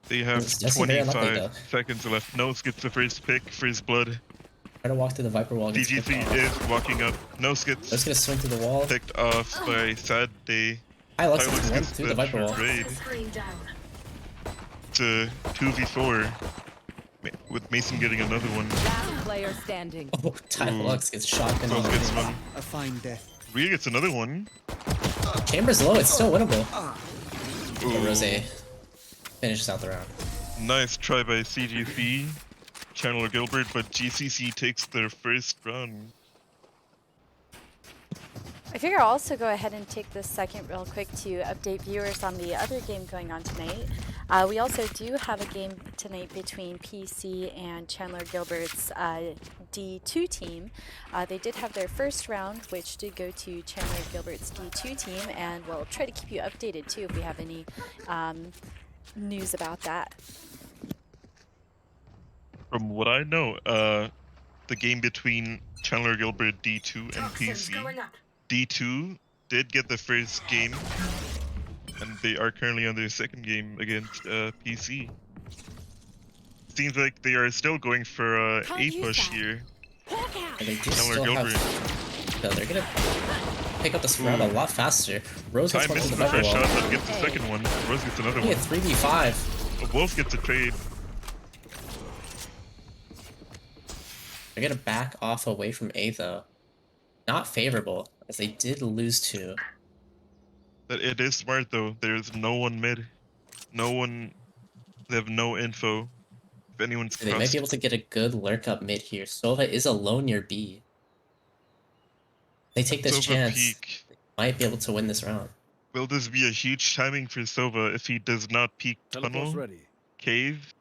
They have It's just very unlucky, 25 though. seconds left. Nose gets the first pick for his blood. Try to walk through the Viper Wall. Gets picked CGC off. is walking up. Nose gets Just gonna swing through the wall. picked off by Sad Day. High Lux Hilux gets one gets through the Viper Wall. raid. It's a 2v4 with Mason getting another one. Last player standing. Oh, Ty Lux gets shotgun on Rose the gets wall. one. A fine death. Rhea gets another one. Chamber's low. It's still winnable. Ooh. Rose finishes out the round. Nice try by CGC, Chandler Gilbert, but GCC takes their first round. I figure I'll also go ahead and take this second real quick to update viewers on the other game going on tonight. We also do have a game tonight between PC and Chandler Gilbert's D2 team. They did have their first round, which did go to Chandler Gilbert's D2 team, and we'll try to keep you updated too if we have any news about that. From what I know, the game between Chandler Gilbert D2 and PC, D2 did get the first game, and they are currently on their second game against PC. Seems like they are still going for Can't A use push that. here. Hawk out. And they do Chandler still Gilbert. have. No, they're gonna pick up this round a lot faster. Rose Ty gets one to misses the the first Viper shot, wall. but gets the second one. Rose gets another He one. had 3v5. Wolf gets a trade. They're gonna back off away from A though. Not favorable, as they did lose two. But it is smart though. There's no one mid. No one. They have no info. If anyone's They might crossed. be able to get a good lurk up mid here. Sova is alone near B. They take this Sova chance, peek. might be able to win this round. Will this be a huge timing for Sova if he does not peek Teleport's tunnel, ready. cave?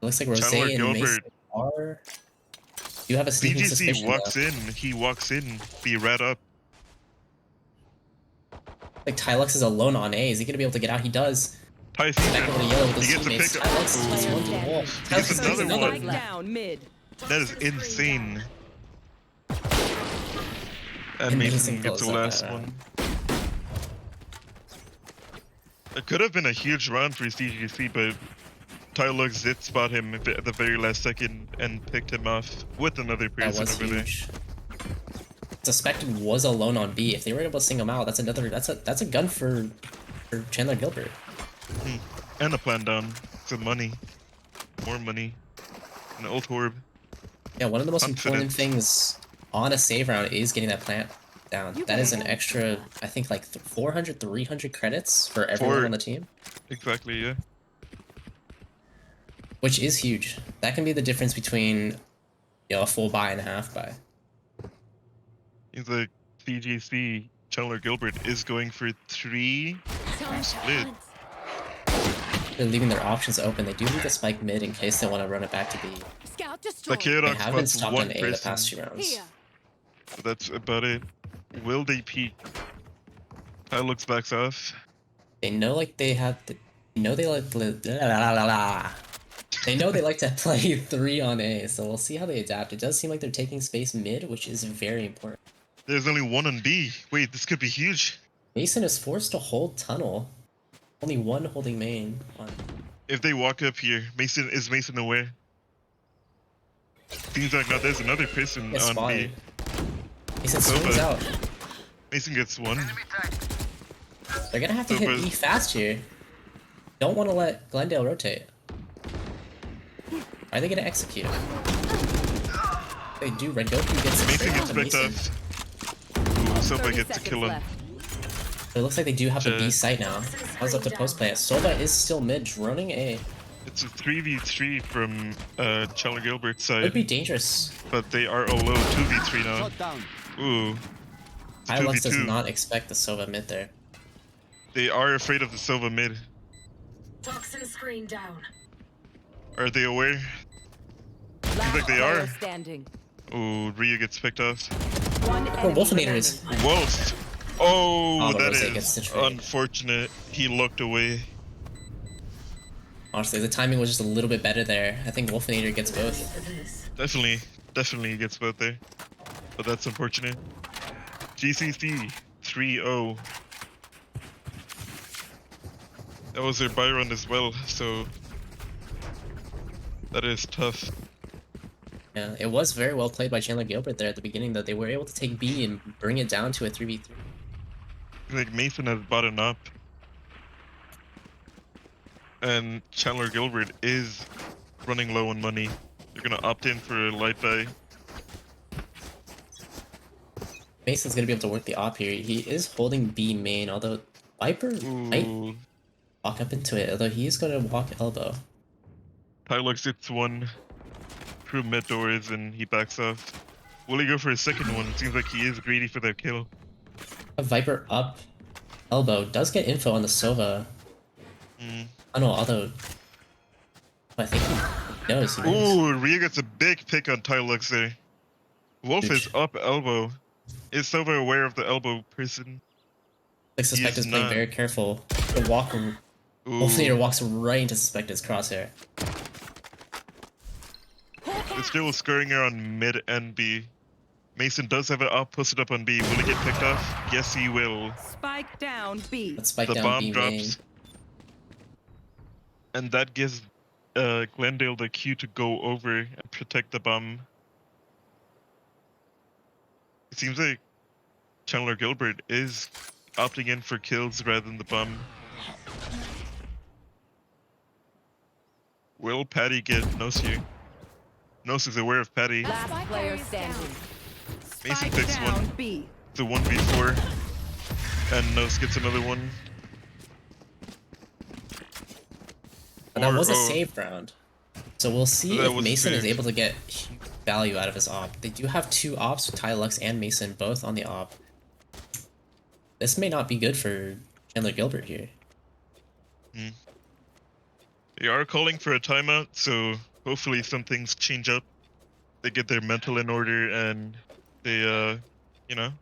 It looks like Rose Chandler and Mason Gilbert. are. You have a sneaking CGC suspicion walks though. in. He walks in. Be red up. Like Tylux is alone on A. Is he gonna be able to get out? He does. Ty Back over to yellow with He his gets a teammates. pick. Tylux gets Ooh. one to the wall. He Tylux gets gets another another one. one. Down mid. That is insane. And And Mason Mason gets the closed out last that one. It could have been a huge round for CGC, but Tylux zit spot him at the very last second and picked him off with another That person was over huge. Suspected was alone on B. If they were able to sing him out, that's a gun for Chandler Gilbert. there. And a plan down. Some money. More money. An ult orb. Yeah, one of the most important Confidence. things on a save round is getting that plant down. You That is an better extra, I think, like 400, 300 credits for everyone on the team, Exactly, yeah. which is huge. That can be the difference between, a full buy and a half buy. He's like CGC. Chandler Gilbert is going for 3 split. They're leaving their options open. They do leave the spike mid in case they want to run it back to B. Scout The destroyed. They Chaodox have been spots stopped one on A the person. past 2 rounds. Here. But that's about it. Will they peek? Ty looks backs off. They know like they have to, they know they like they know they like to play 3 on A, so we'll see how they adapt. It does seem like they're taking space mid, which is very important. There's only 1 on B. Wait, this could be huge. Mason is forced to hold tunnel. Only one holding main. On. If they walk up here, Mason aware? Seems like now there's another person Gets on spotted. B. Mason Sova. swings out. Mason gets 1. They're gonna have to hit Sova's- B fast here. Don't want to let Glendale rotate. Are they gonna execute? They do. Red Goku gets Mason straight gets to picked Mason. off. Ooh, Sova 30 gets to seconds kill him. left. It looks like they do have the B Shit. site now. I was up to post play it. Sova is still mid, droning A. It's a 3v3 from Chandler Gilbert's Could side, be dangerous. but they are all low 2v3 now. Shot down. Ooh. It's Hilux does 2v2. not expect the Sova mid there. They are afraid of the Sova mid. Toxin screen down. Are they aware? Last like they player are. standing. Ooh, Ryu gets picked off. One Oh, enemy Wolfinator is. remaining. Wolf! Oh, Oh, the that Rosé gets is the trade. unfortunate. He looked away. Honestly, the timing was just a little bit better there. I think Wolfinator gets both. Definitely gets both there. But that's unfortunate. GCC 3-0. That was their buy run as well, so that is tough. Yeah, it was very well played by Chandler Gilbert there at the beginning, though. They were able to take B and bring it down to a 3v3. Like Mason has bottomed up. And Chandler Gilbert is running low on money. They're gonna opt in for a light buy. Mason's gonna be able to work the op here. He is holding B main, although Viper might Ooh. walk up into it, although he is gonna walk elbow. Tylux hits 1 through mid doors and he backs off. Will he go for a second one? Seems like he is greedy for that kill. A Viper up elbow does get info on the Sova. Mm. Oh no, although I think he knows. He knows. Ooh, Ryu gets a big pick on Tylux there. Wolf Huge. is up elbow. Is Sova aware of the elbow person? Like Suspect He is is playing not. very careful. The walk Wolfinator walks right into Suspect's crosshair. It's still scurrying around mid and B. Mason does have an op posted up on B. Will he get picked off? Yes, he will. Spike down B. Let's spike The down bomb B drops. main. And that gives Glendale the cue to go over and protect the bomb. It seems like Chandler Gilbert is opting in for kills rather than the bomb. Will Patty get Nos here? Nos is aware of Patty. Last Spike player carries down. standing. Mason Spike takes down one. B. The 1v4. And Nos gets another one. But that was a Or- save round. So we'll see That if was Mason is sick. able to get huge value out of his op. They do have 2 ops with Tylux and Mason both on the op. This may not be good for Chandler Gilbert here. They are calling for a timeout, so hopefully some things change up. They get their mental in order and they, you know,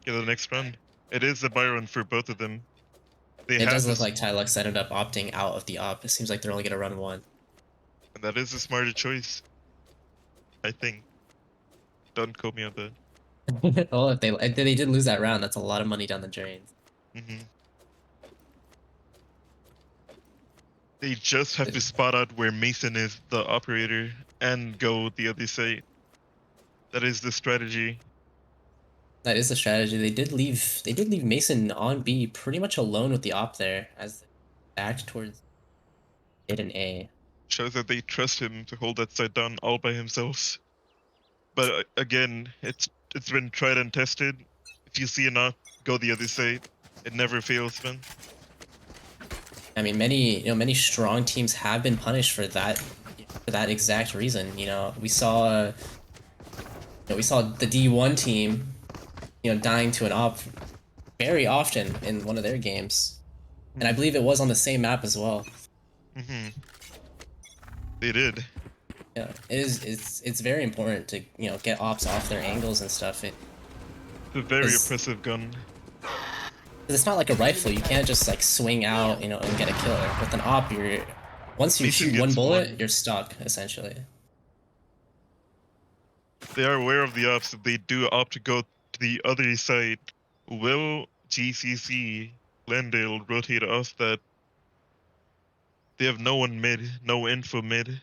get the next run. It is a buy run for both of them. They It have does look this- like Tylux ended up opting out of the op. It seems like they're only going to run 1. And that is a smarter choice. I think. Don't quote me on that. Well, if they did lose that round, that's a lot of money down the drain. They just have to spot out where Mason is the operator and go the other side. That is the strategy. That is the strategy. They did leave Mason on B pretty much alone with the op there as they backed towards mid and A. Shows that they trust him to hold that side down all by himself. But again, it's been tried and tested. If you see an op, go the other side. It never fails, man. I mean, many strong teams have been punished for that exact reason. We saw the D1 team, dying to an op very often in one of their games, and I believe it was on the same map as well. They did. Yeah, it's very important to get ops off their angles and stuff. It's a very Is- oppressive gun. It's not like a rifle. You can't just like swing out, and get a kill. With an op, once you Mason shoot one gets bullet, one. you're stuck essentially. They are aware of the ops. If they do opt to go to the other side, will GCC Glendale rotate off that? They have no one mid, no info mid.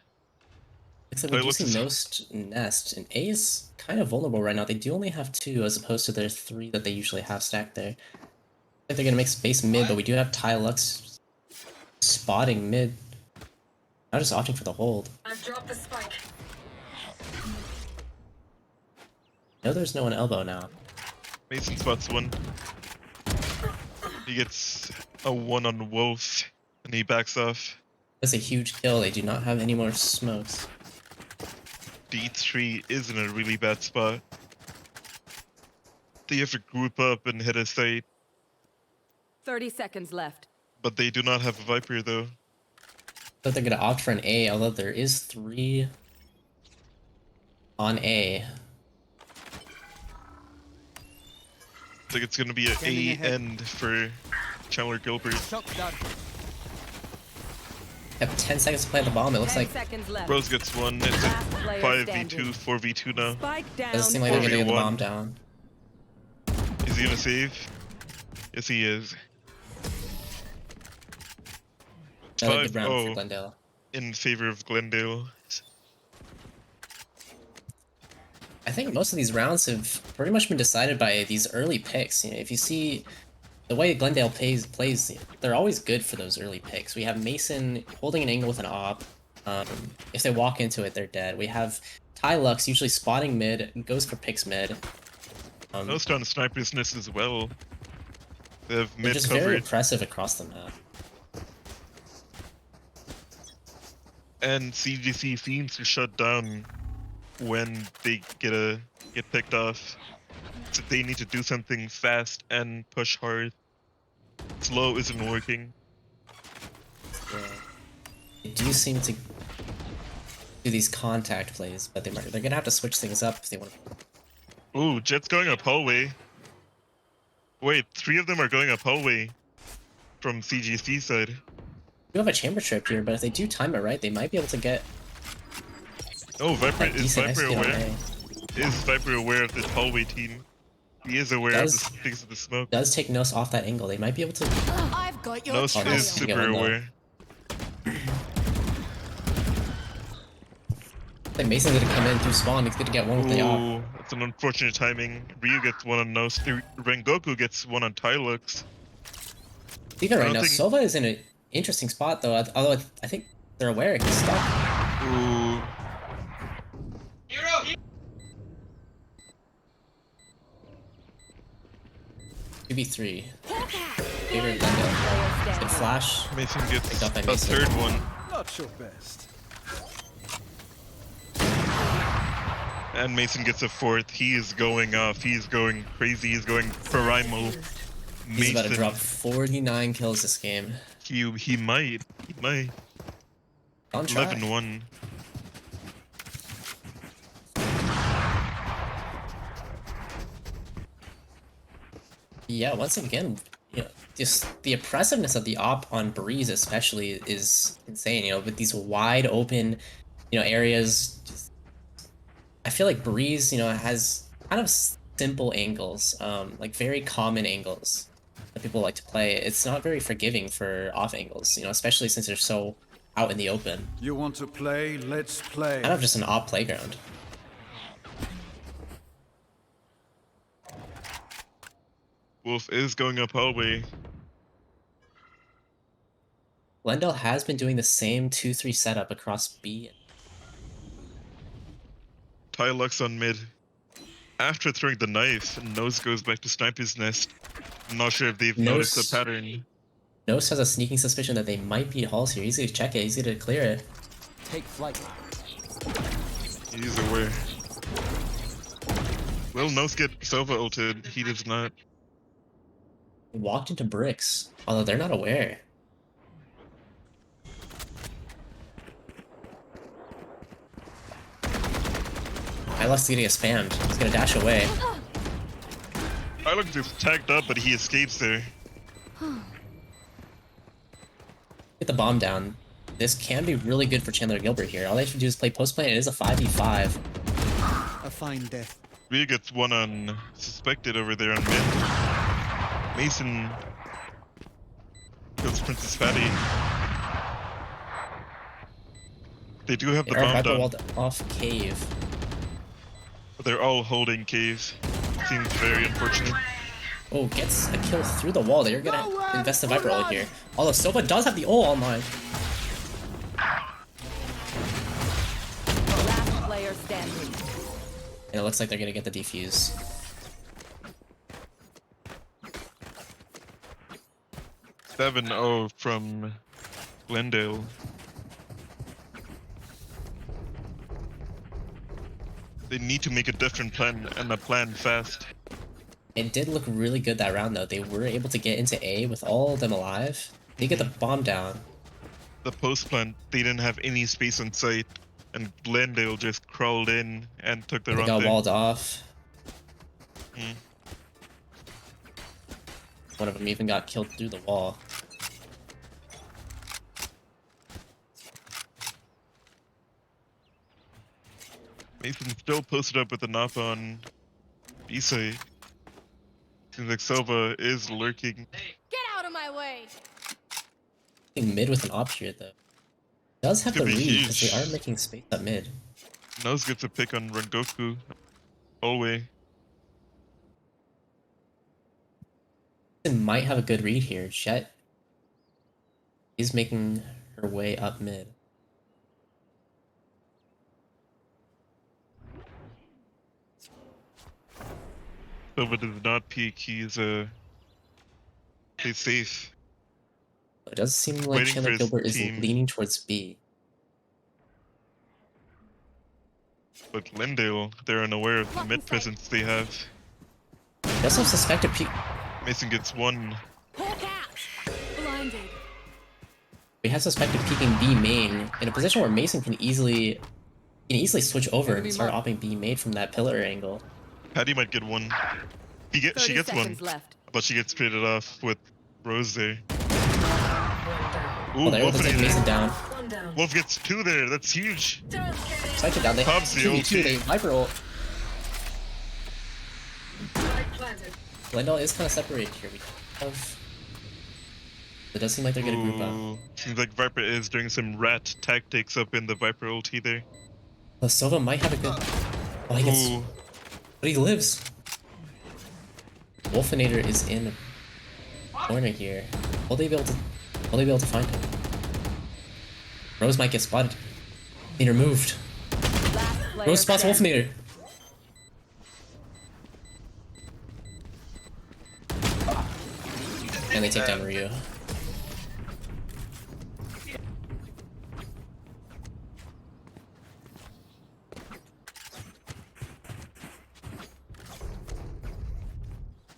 Except we do Tylux see is- most nest, and A is kind of vulnerable right now. They do only have 2 as opposed to their 3 that they usually have stacked there. I think they're gonna make space mid, but we do have Tylux spotting mid. Now just opting for the hold. I've dropped the spike. No, there's no one elbow now. Mason spots one. He gets a one on Wolf, and he backs off. That's a huge kill. They do not have any more smokes. D3 is in a really bad spot. They have to group up and hit a site, 30 seconds left. but they do not have a Viper though. I thought they're gonna opt for an A, although there is 3 on A. I think it's gonna be an Scanning A ahead. end for Chandler Gilbert. Shot down. Have 10 seconds to play the bomb. It looks 10 like seconds left. Rose gets one. It's a Last player 5v2, standing. 4v2 now. Spike down. it doesn't seem like they're gonna get the 4v1. bomb down. Is he gonna save? Yes, he is. Another good round 5-0 for Glendale. in favor of Glendale. I think most of these rounds have pretty much been decided by these early picks. If you see the way Glendale plays, they're always good for those early picks. We have Mason holding an angle with an op. If they walk into it, they're dead. We have Tylux usually spotting mid, goes for picks mid. Most on sniper's nest as well. They have They're mid just very coverage. impressive across the map. And CGC seems to shut down when they get picked off. So they need to do something fast and push hard. Slow isn't working. They do seem to do these contact plays, but they're gonna have to switch things up if they want to. Ooh, Jet's going up hallway. Wait, 3 of them are going up hallway from CGC side. We do have a chamber trip here, but if they do time it right, they might be able to get Oh, Viper that is decent Viper execute on aware? A. Is Viper aware of this hallway team? He is aware of the things of the smoke. Does take Nos off that angle. They might be able to. I've got your Nos trail. is super Window. aware. I think Mason's gonna come in through spawn. He's gonna get one with the op. Ooh, that's an unfortunate timing. Ryu gets one on Nos. Rengoku gets one on Tylux. Even I right don't now, think- Sova is in an interesting spot though. Although I think they're aware he's stuck. Ooh. 2v3. Hawk out. Favorite window. Player Good standing. flash. Mason gets Picked up by a Mason. third one. Not your best. And Mason gets a fourth. He is going off. He's going crazy. He's going primal. He's about to Mason, drop 49 kills this game. he might. He might. Don't try. 11-1. Yeah, once again, you know, just the oppressiveness of the op on Breeze especially is insane. You know, with these wide open, you know, areas. Just, I feel like Breeze, you know, has kind of simple angles, like very common angles that people like to play. It's not very forgiving for off angles, you know, especially since they're so out in the open. You want to play? Let's play. Kind of just an op playground. Wolf is going up hallway. Glendale has been doing the same 2-3 setup across B. Tylux on mid. After throwing the knife, Nose goes back to snipe his nest. I'm not sure if they've noticed Nose- the pattern. Nos has a sneaking suspicion that they might be halls here. He's gonna check it. He's gonna clear it. Take flight. He's aware. Will Nose get Sova ulted? He does not. He walked into bricks, although they're not aware. Tylux gonna get spammed. He's gonna dash away. Tylux is tagged up, but he escapes there. Get the bomb down. This can be really good for Chandler Gilbert here. All they have to do is play post play, and it is a 5v5. A fine death. Ryu gets one on suspected over there on mid. Mason kills Princess Fatty. They do have the They are bomb Viper down. walled off cave. But they're all holding cave. Seems very unfortunate. Oh, gets a kill through the wall. They're gonna invest the Viper ult here. Although Sova does have the ult online. Last player standing. And it looks like they're gonna get the defuse. Seven 0 from Glendale. They need to make a different plan and a plan fast. It did look really good that round though. They were able to get into A with all of them alive. They get the bomb down. The post plant, they didn't have any space on site, and Glendale just crawled in and took the They run got there. walled off. Mm. One of them even got killed through the wall. Mason still posted up with the Napa on B-side. Seems like Sova is lurking. Get out of my way. I think mid with an op here though. Does have Could the be read because they huge. are making space up mid. Nose gets a pick on Rengoku. Hallway. They might have a good read here. Jet is making her way up mid. Sova does not peek. He's plays safe. It does seem like Waiting for Chandler his Gilbert is team. leaning towards B. But Glendale, they're unaware of the mid presence they have. He does have suspected peek. Mason gets one. Hawk out. Blinded. He has suspected peeking B main in a position where Mason can easily switch over and start opping B main from that pillar angle. Patty might get one. 30 She gets one, seconds left. but she gets traded off with Rose there. Ooh, Well, they're able Wolf, to take Mason down. One down. Wolf gets two there. That's huge. Suspected down. They Pops the 2v2. ulti. They Viper ult. Glendale is kind of separated here. It does seem like they're gonna group up. Ooh, seems like Viper is doing some rat tactics up in the Viper ulti there. The Sova might have a good. Oh, he gets. Ooh, But he lives. Wolfinator is in the corner here. Will they be able to? Will they be able to find him? Rose might get spotted. Being removed. Last player Rose spots standing. Wolfinator. And they take down Ryu.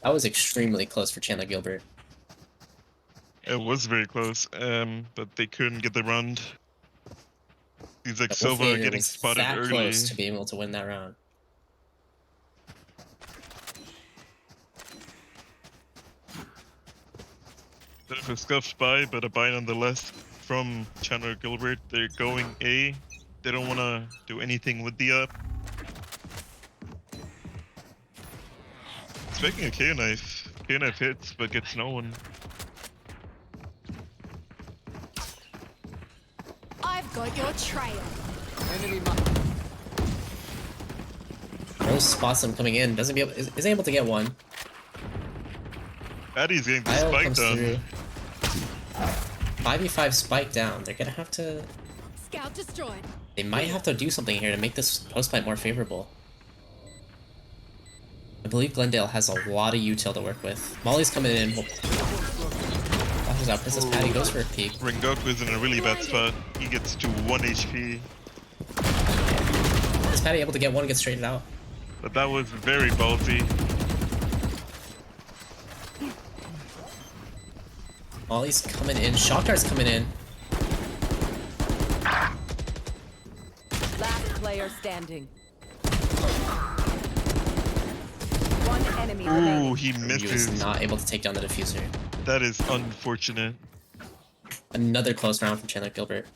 That was extremely close for Chandler Gilbert. it was very close, but they couldn't get the round. Seems like Silva Wolfinator getting was spotted that early. close to be able to win that round. Bit of a scuffed buy, but a buy nonetheless from Chandler Gilbert. They're going A. They don't want to do anything with the up. Expecting a K-knife. K-knife hits, but gets no one. I've got your trail. Enemy Rose spots him coming in. Doesn't be able, is able to get one. Addy's getting the IO spike comes down. through. 5v5 spike down. They're gonna have to. Scout destroyed. They might have to do something here to make this post fight more favorable. I believe Glendale has a lot of util to work with. Molly's coming in. Flashes out. Princess Patty goes for a peek. Rengoku is in a really bad spot. He gets to 1 HP. Princess Patty able to get one and get straightened out. But that was very ballsy. Molly's coming in. Shock Dart's coming in. Last player standing. One enemy Ooh, remaining. he Ryu misses. is not able to take down the diffuser. That is unfortunate. Another close round from Chandler Gilbert.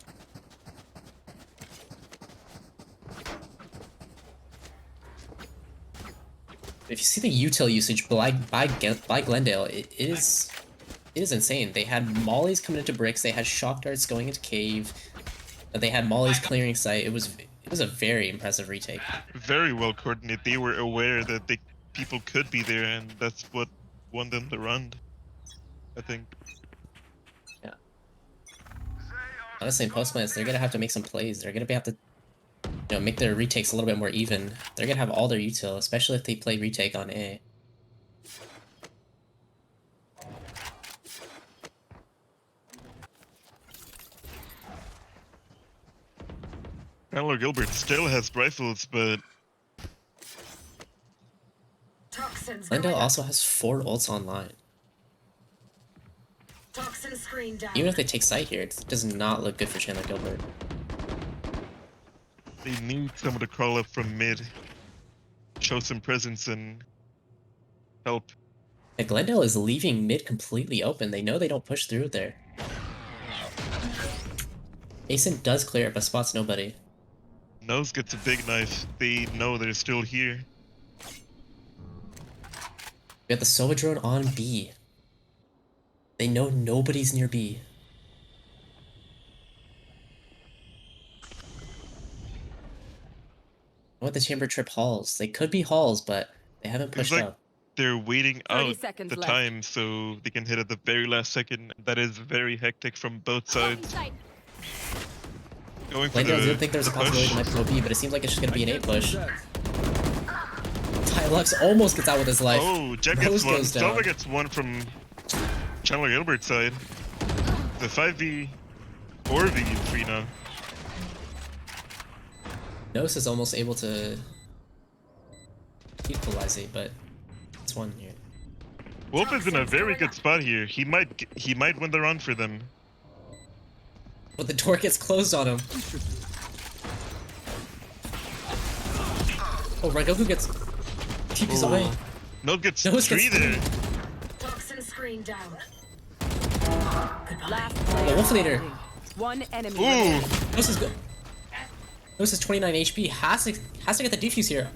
If you see the util usage by Glendale, it is insane. They had Molly's coming into bricks. They had shock darts going into cave. They had Molly's clearing site. It was a very impressive retake. Very well coordinated. They were aware that people could be there, and that's what won them the round, I think. Yeah. Honestly, in post-plans, they're gonna have to make some plays. They're gonna have to, make their retakes a little bit more even. They're gonna have all their util, especially if they play retake on A. Chandler Gilbert still has rifles, but Glendale also has 4 ults online. Toxin screen down. Even if they take site here, it does not look good for Chandler Gilbert. they need someone to crawl up from mid, show some presence, and help. And Glendale is leaving mid completely open. They know they don't push through there. Mason does clear it, but spots nobody. Nose gets a big knife. They know they're still here. We got the Sova drone on B. They know nobody's near B. What the chamber trip halls? They could be halls, but they haven't Seems pushed like up. they're waiting 30 out seconds the left. time so they can hit at the very last second. That is very hectic from both sides. Sight. Going for Glendale the, didn't think there was a the possibility push. they might go B, but it seems like it's just gonna be an A push. Tylux almost gets out with his life. Oh, Jet Rose gets one. goes down. Silva gets one from Chandler Gilbert's side. The 5v, 4v3 now. Nos is almost able to equalize it, but it's one here. Wolf is in a very good spot here. He might win the round for them. But the door gets closed on him. Oh, Rengoku gets TP's away. No gets Nose gets 3 there. Toxin screen down. Last The player Wolfinator. standing. One enemy Ooh, remaining. Nos is good. Nos is 29 HP. Has to get the defuse here.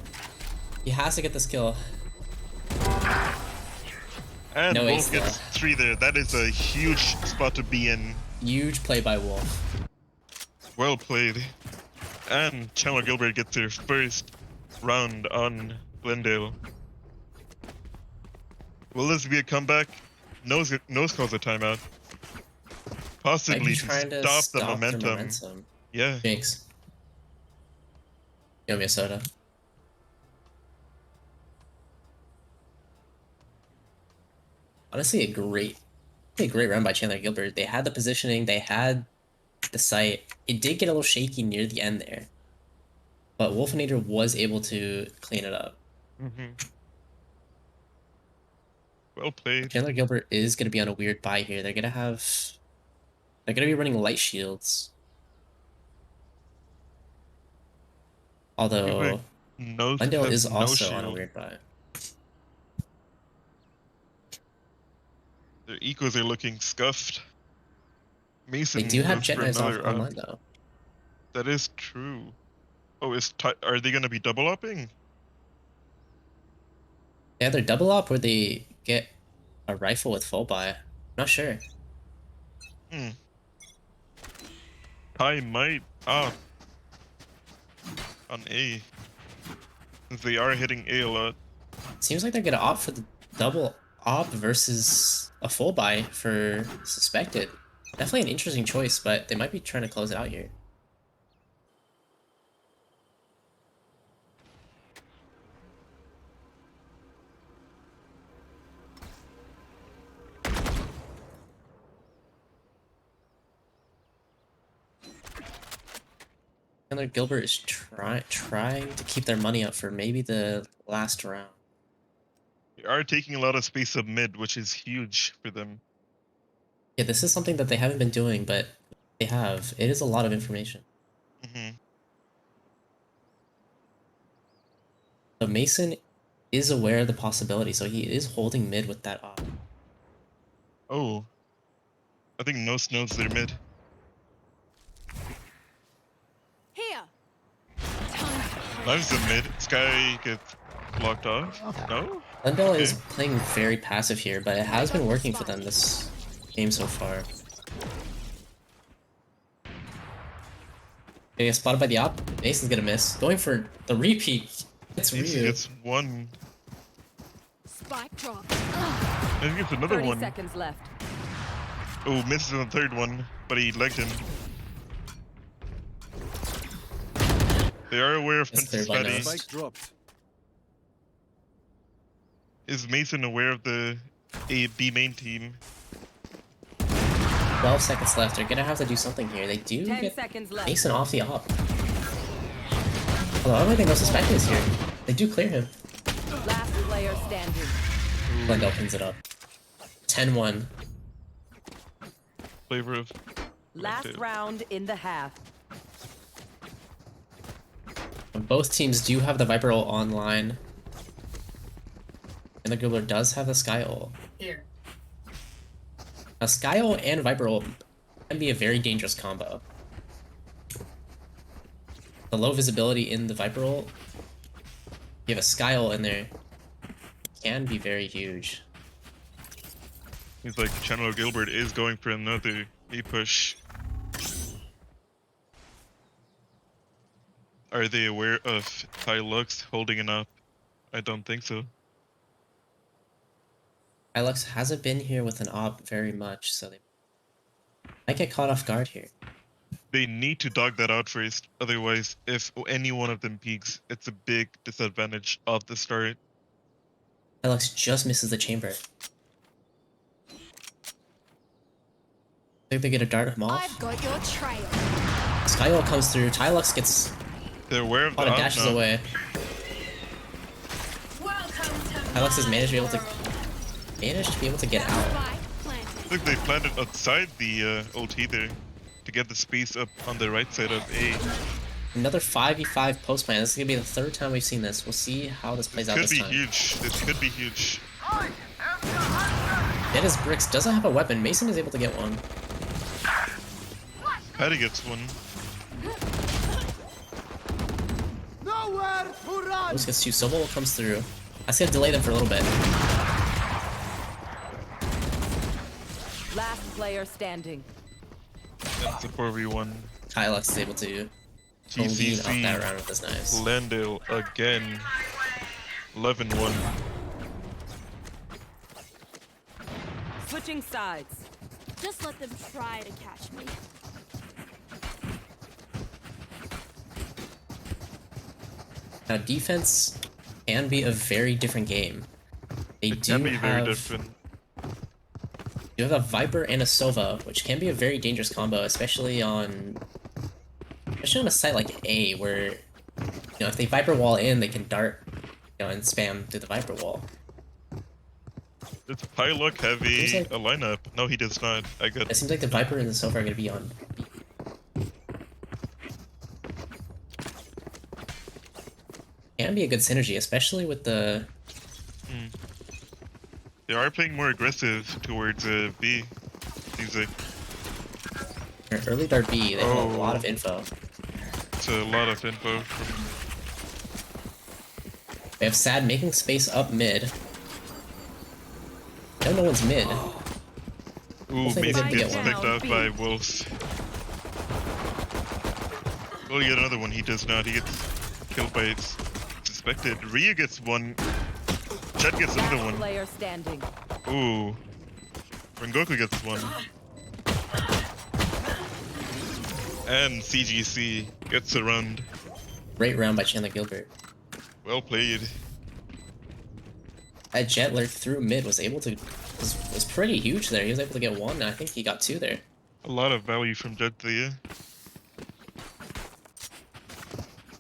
He has to get this kill. And No Wolf ace, gets 3 there. That is a huge spot to be in. Huge play by Wolf. Well played. And Chandler Gilbert gets their first round on Glendale. Will this be a comeback? Nose calls a timeout. Might Possibly be to trying to stop the stop their momentum. momentum. Yeah. Jinx. Give me a soda. Honestly, a great run by Chandler Gilbert. They had the positioning, they had the sight. It did get a little shaky near the end there, but Wolfinator was able to clean it up. Well played. Chandler Gilbert is going to be on a weird buy here. They're going to be running light shields. Although Nose Glendale has is no also on a shield. weird buy. Their ecos are looking scuffed. Mason They do have goes Jet for Knives another up. online though. That is true. Oh, are they gonna be double upping? They either double up or they get a rifle with full buy. Not sure. I might up on A. Since they are hitting A a lot. Seems like they're gonna opt for the double op versus a full buy for suspected. Definitely an interesting choice, but they might be trying to close it out here. Chandler Gilbert is trying to keep their money up for maybe the last round. They are taking a lot of space up mid, which is huge for them. Yeah, this is something that they haven't been doing, but they have. It is a lot of information. So Mason is aware of the possibility, so he is holding mid with that op. Oh. I think Nose knows their mid. Here. Time to Lives the mid. Sky gets blocked off. No? Glendale is Okay. playing very passive here, but it has been working for them this game so far. Getting spotted by the op. Mason's gonna miss. Going for the repeat. It's Mason Ryu. gets one. spike drop. I think it's another 30 one. seconds left. Oh, misses on the third one, but he legged him. They are aware of That's Princess clear by Patty. Nose. Spike dropped. Is Mason aware of the B main team? 12 seconds left. They're gonna have to do something here. They do 10 get seconds left. Mason off the op. Although I don't think no suspect is here. They do clear him. Last player standing. Glendale pins it up. 10-1. Flavor of. Last Glendale. round in the half. Both teams do have the Viper ult online. And the Gilbert does have the Sky ult. Here. A Sky ult and Viper ult can be a very dangerous combo. The low visibility in the Viper ult, you have a Sky ult in there, can be very huge. He's like Chandler Gilbert is going for another A push. Are they aware of Ty Lux holding it up? I don't think so. Hilux hasn't been here with an op very much, so they might get caught off guard here. They need to dog that out first, otherwise if any one of them peaks, it's a big disadvantage of the start. Hilux just misses the chamber. I think they get a dart him off. I've got your trail. Sky ult comes through. Tylux gets They're aware of the caught and op dashes now. away. Welcome to Hilux has managed to be able to get out. Spike planted. I think they planted outside the OT there to get the space up on the right side of A. Another 5v5 post plan. This is gonna be the third time we've seen this. We'll see how this plays out Could this be time. huge. This could be huge. Dennis Bricks doesn't have a weapon. Mason is able to get one. Patty gets one. Nowhere to run. Moose gets two. Sobol comes through. That's gonna delay them for a little bit. player standing. That's a 4v1. Kylux is able to lean off that GCC. round with his knives. Glendale again. 11-1. Switching sides. Just let them try to catch me. Now, defense can be a very different game. They It do can be very have different. you have a Viper and a Sova, which can be a very dangerous combo, especially on a site like A, where if they Viper wall in, they can dart, and spam through the Viper wall. It's Pylock heavy Seems like- a lineup. No, he does not. I got It seems like the Viper and the Sova are going to be on. Can be a good synergy, especially with the. They are playing more aggressive towards B. Seems like Early dart B, they have a lot Oh. of info. it's a lot of info. They have Sad making space up mid. No one's mid. Ooh, Hopefully Mason they get gets one. picked off by Wolves. Oh, you get another one. He does not. He gets killed by its suspected. Ryu gets one. Jet gets another Last one. player standing. Ooh. Rengoku gets one. And CGC gets a round. Great round by Chandler Gilbert. Well played. That Jet lurk through mid was able to was pretty huge there. He was able to get one, and I think he got two there. A lot of value from Jet there.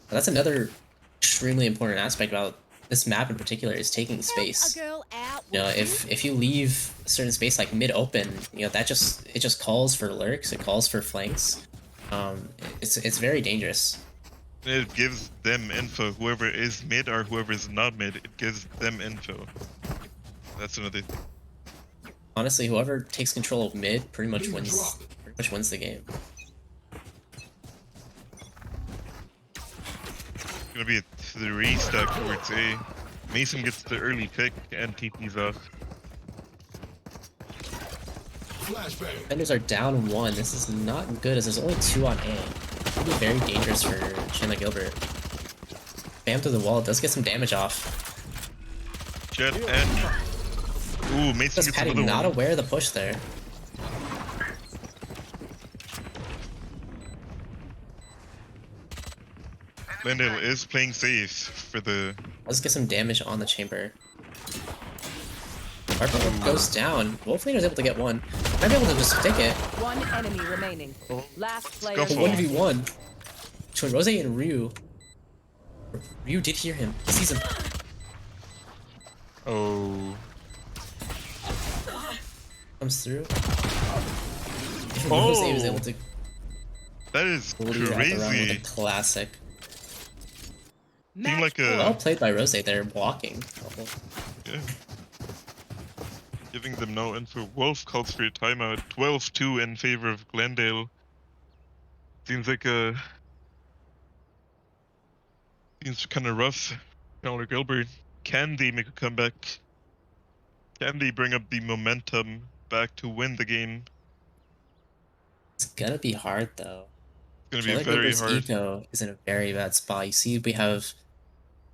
That's another extremely important aspect about this map in particular is taking space. A girl out. If you leave a certain space like mid open, that just calls for lurks. It calls for flanks. It's very dangerous. It gives them info. Whoever is mid or whoever is not mid, it gives them info. That's another thing. Honestly, whoever takes control of mid pretty much wins the game. It's gonna be a 3-stack towards A. Mason gets the early pick and TP's off. Defenders are down one. This is not good as there's only two on A. It could be very dangerous for Chandler Gilbert. Bam through the wall, does get some damage off. Jet and... Ooh, Mason Just gets Patty another not one. aware of the push there. Glendale is playing safe for the... Let's get some damage on the chamber. Harper goes down. Wolflane was able to get one. Might be able to just stick it. One enemy remaining. Last player Scuffle. But standing. 1v1 between Rose and Ryu. Ryu did hear him. He sees him. Oh... Comes through. And Oh. Rose was able to That is lead out the round with a crazy. classic. Seemed like Well a... played by Rose there, walking. Yeah. Giving them no info. Wolf calls for a timeout. 12-2 in favor of Glendale. Seems like a... Seems kind of rough. Chandler Gilbert. Can they make a comeback? Can they bring up the momentum back to win the game? It's gonna be hard though. It's gonna be Chandler very Gilbert's hard. eco is in a very bad spot. You see, we have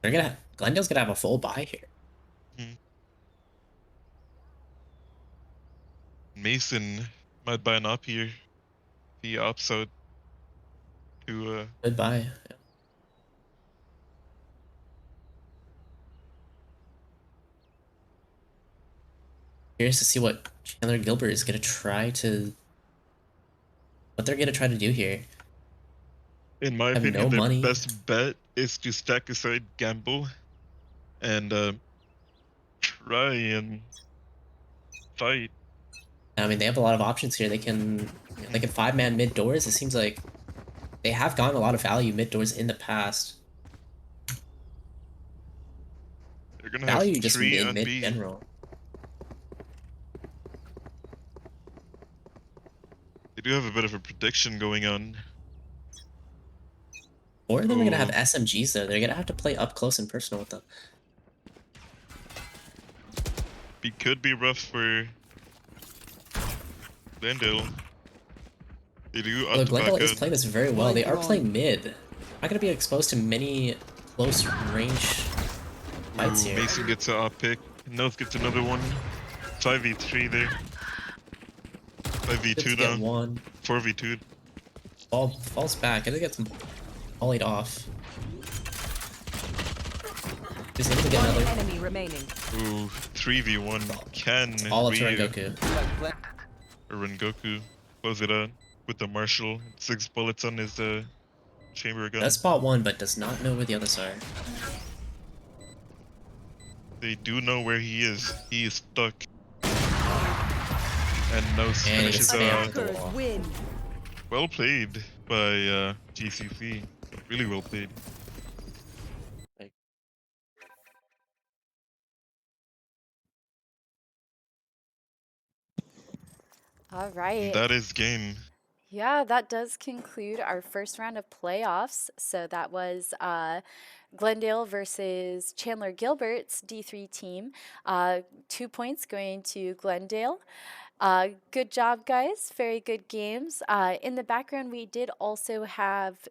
Glendale's gonna have a full buy here. Mason might buy an up here. He opts out to Good buy. Yeah. Curious to see what Chandler Gilbert is gonna try to. What they're gonna try to do here. in my Have opinion, no their money. best bet is to stack aside gamble and try and fight. I mean, they have a lot of options here. They can 5-man mid doors. It seems like they have gotten a lot of value mid doors in the past. They're gonna Value have just 3 in on mid B. general. They do have a bit of a prediction going on. Or of them are gonna have Ooh. SMGs though. They're gonna have to play up close and personal with them. It could be rough for Glendale. They do Although up the Glendale back is end. playing this very well. They Light are on. playing mid. Not gonna be exposed to many close range fights Ooh, here. Mason gets a up pick. Nose gets another one. 5v3 there. Good 5v2 to get now. one. 4v2. Ball falls back. Gonna get some volleyed off. Just able to get One another. enemy remaining. Ooh, 3v1. Can All up to Ryu Rengoku. or Rengoku close it out with the Marshall? 6 bullets on his chamber gun. Does spot one, but does not know where the others are. They do know where he is. He is stuck. And Nose And he gets finishes spammed with the Attackers wall. win. well played by GCC. Really well played. All And right. that is game. Yeah, that does conclude our first round of playoffs. So that was Glendale versus Chandler Gilbert's D3 team. 2 points going to Glendale. Good job, guys. Very good games. In the background, we did also have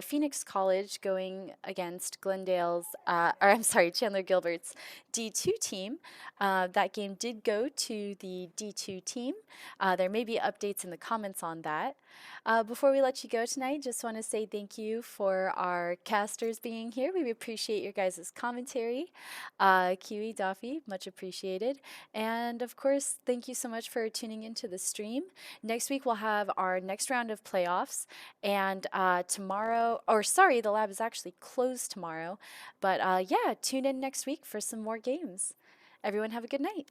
Phoenix College going against Glendale's, or I'm sorry, Chandler Gilbert's D2 team. That game did go to the D2 team. There may be updates in the comments on that. Before we let you go tonight, just want to say thank you for our casters being here. We appreciate your guys' commentary. Kiwi, Daffy, much appreciated. And of course, thank you so much for tuning into the stream. Next week, we'll have our next round of playoffs. And tomorrow, or sorry, the lab is actually closed tomorrow. But yeah, tune in next week for some more games. Everyone have a good night.